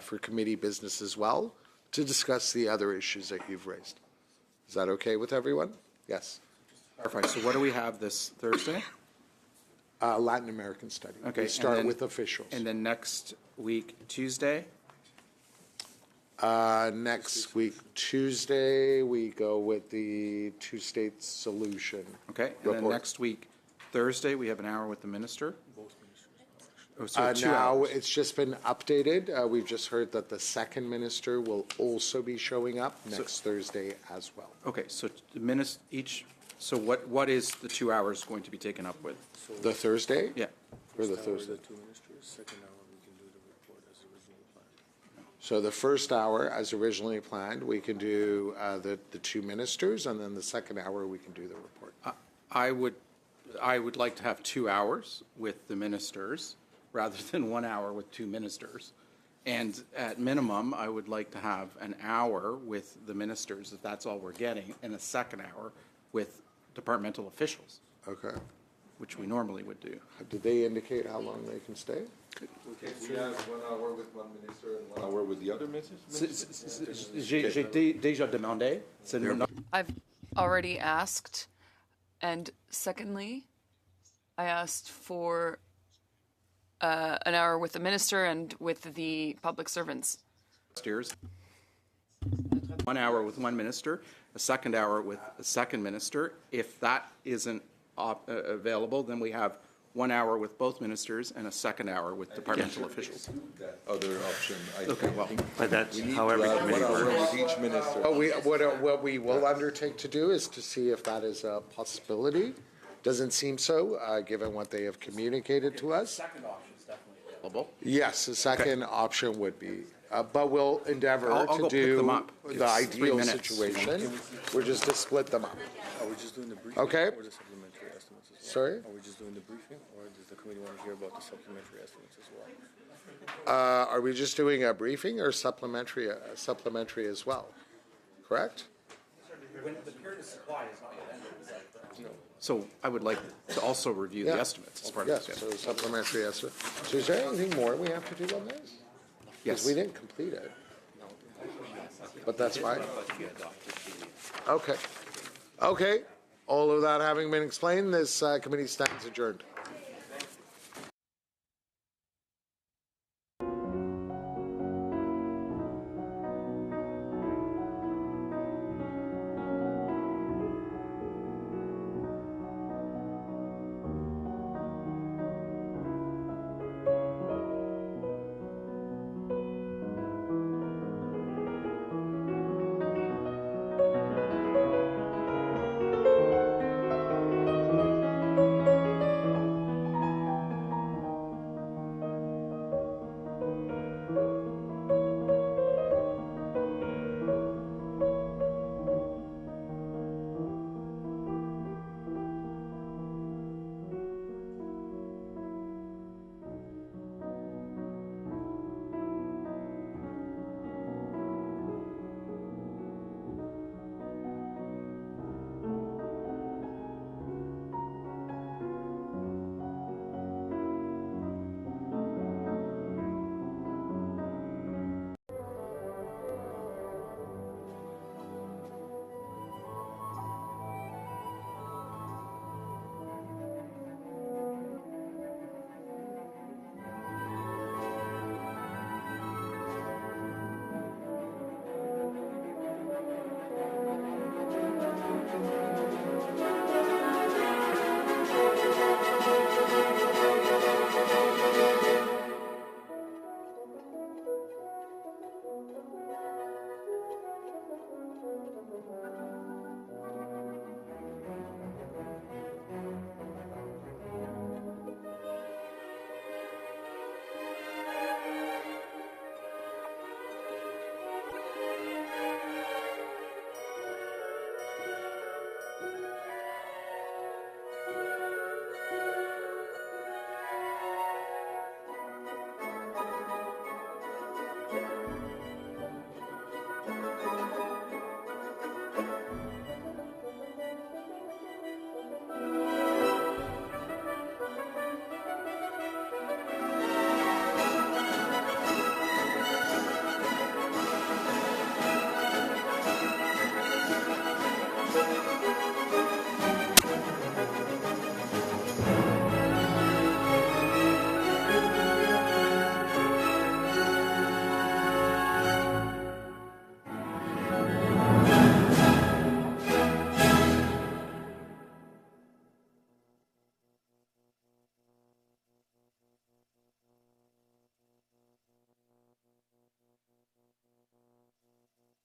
for committee business as well to discuss the other issues that you've raised. Is that okay with everyone? Yes. Clarify. So what do we have this Thursday? Latin American study. Okay. We start with officials. And then next week, Tuesday? Next week, Tuesday, we go with the two-state solution. Okay. And then next week, Thursday, we have an hour with the minister? Oh, so Now 2 hours. it's just been updated. We've just heard that the second minister will also be showing up next Thursday as well. Okay, so so what is the 2 hours going to be taken up with? The Thursday? Yeah. Or the Thursday? The two ministers, second hour we can do the report as originally planned. So the first hour, as originally planned, we can do the two ministers, and then the second hour we can do the report. I would like to have 2 hours with the ministers rather than 1 hour with two ministers. And at minimum, I would like to have an hour with the ministers, if that's all we're getting, and a second hour with departmental officials. Okay. Which we normally would do. Did they indicate how long they can stay? Okay, we have 1 hour with one minister and 1 hour with the other ministers? J'ai déjà demandé. I've already asked, and secondly, I asked for an hour with the minister and with the public servants. 1 hour with one minister, a second hour with a second minister. If that isn't available, then we have 1 hour with both ministers and a second hour with departmental officials. That other option, I Okay, well, But that's we need how to every have committee 1 hour works. with each minister. What we will undertake to do is to see if that is a possibility. Doesn't seem so, given what they have communicated to us. Second option is definitely available. Yes, the second option would be, but we'll endeavor I'll to go pick them do up. the It's 3 ideal minutes. situation, which is to split them up. Are we just doing the briefing? Okay. Or the supplementary estimates as well? Sorry? Are we just doing the briefing, or does the committee want to hear about the supplementary estimates as well? Are we just doing a briefing or supplementary as well? Correct? So I would like to also review the Yeah. estimates as part of Yes, this. so supplementary estimate. So is there anything more we have to do on this? Yes. Because we didn't complete it. But that's fine. Okay. Okay. All of that having been explained, this committee stands adjourned.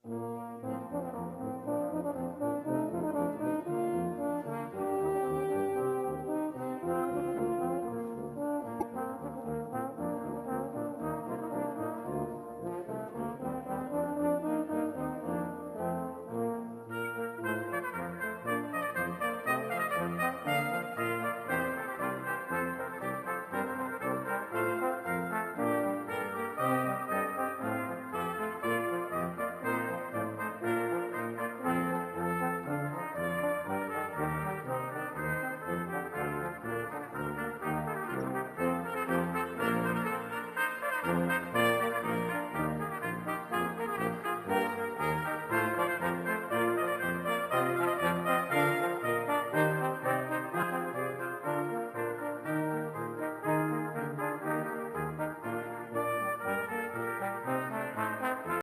Aye.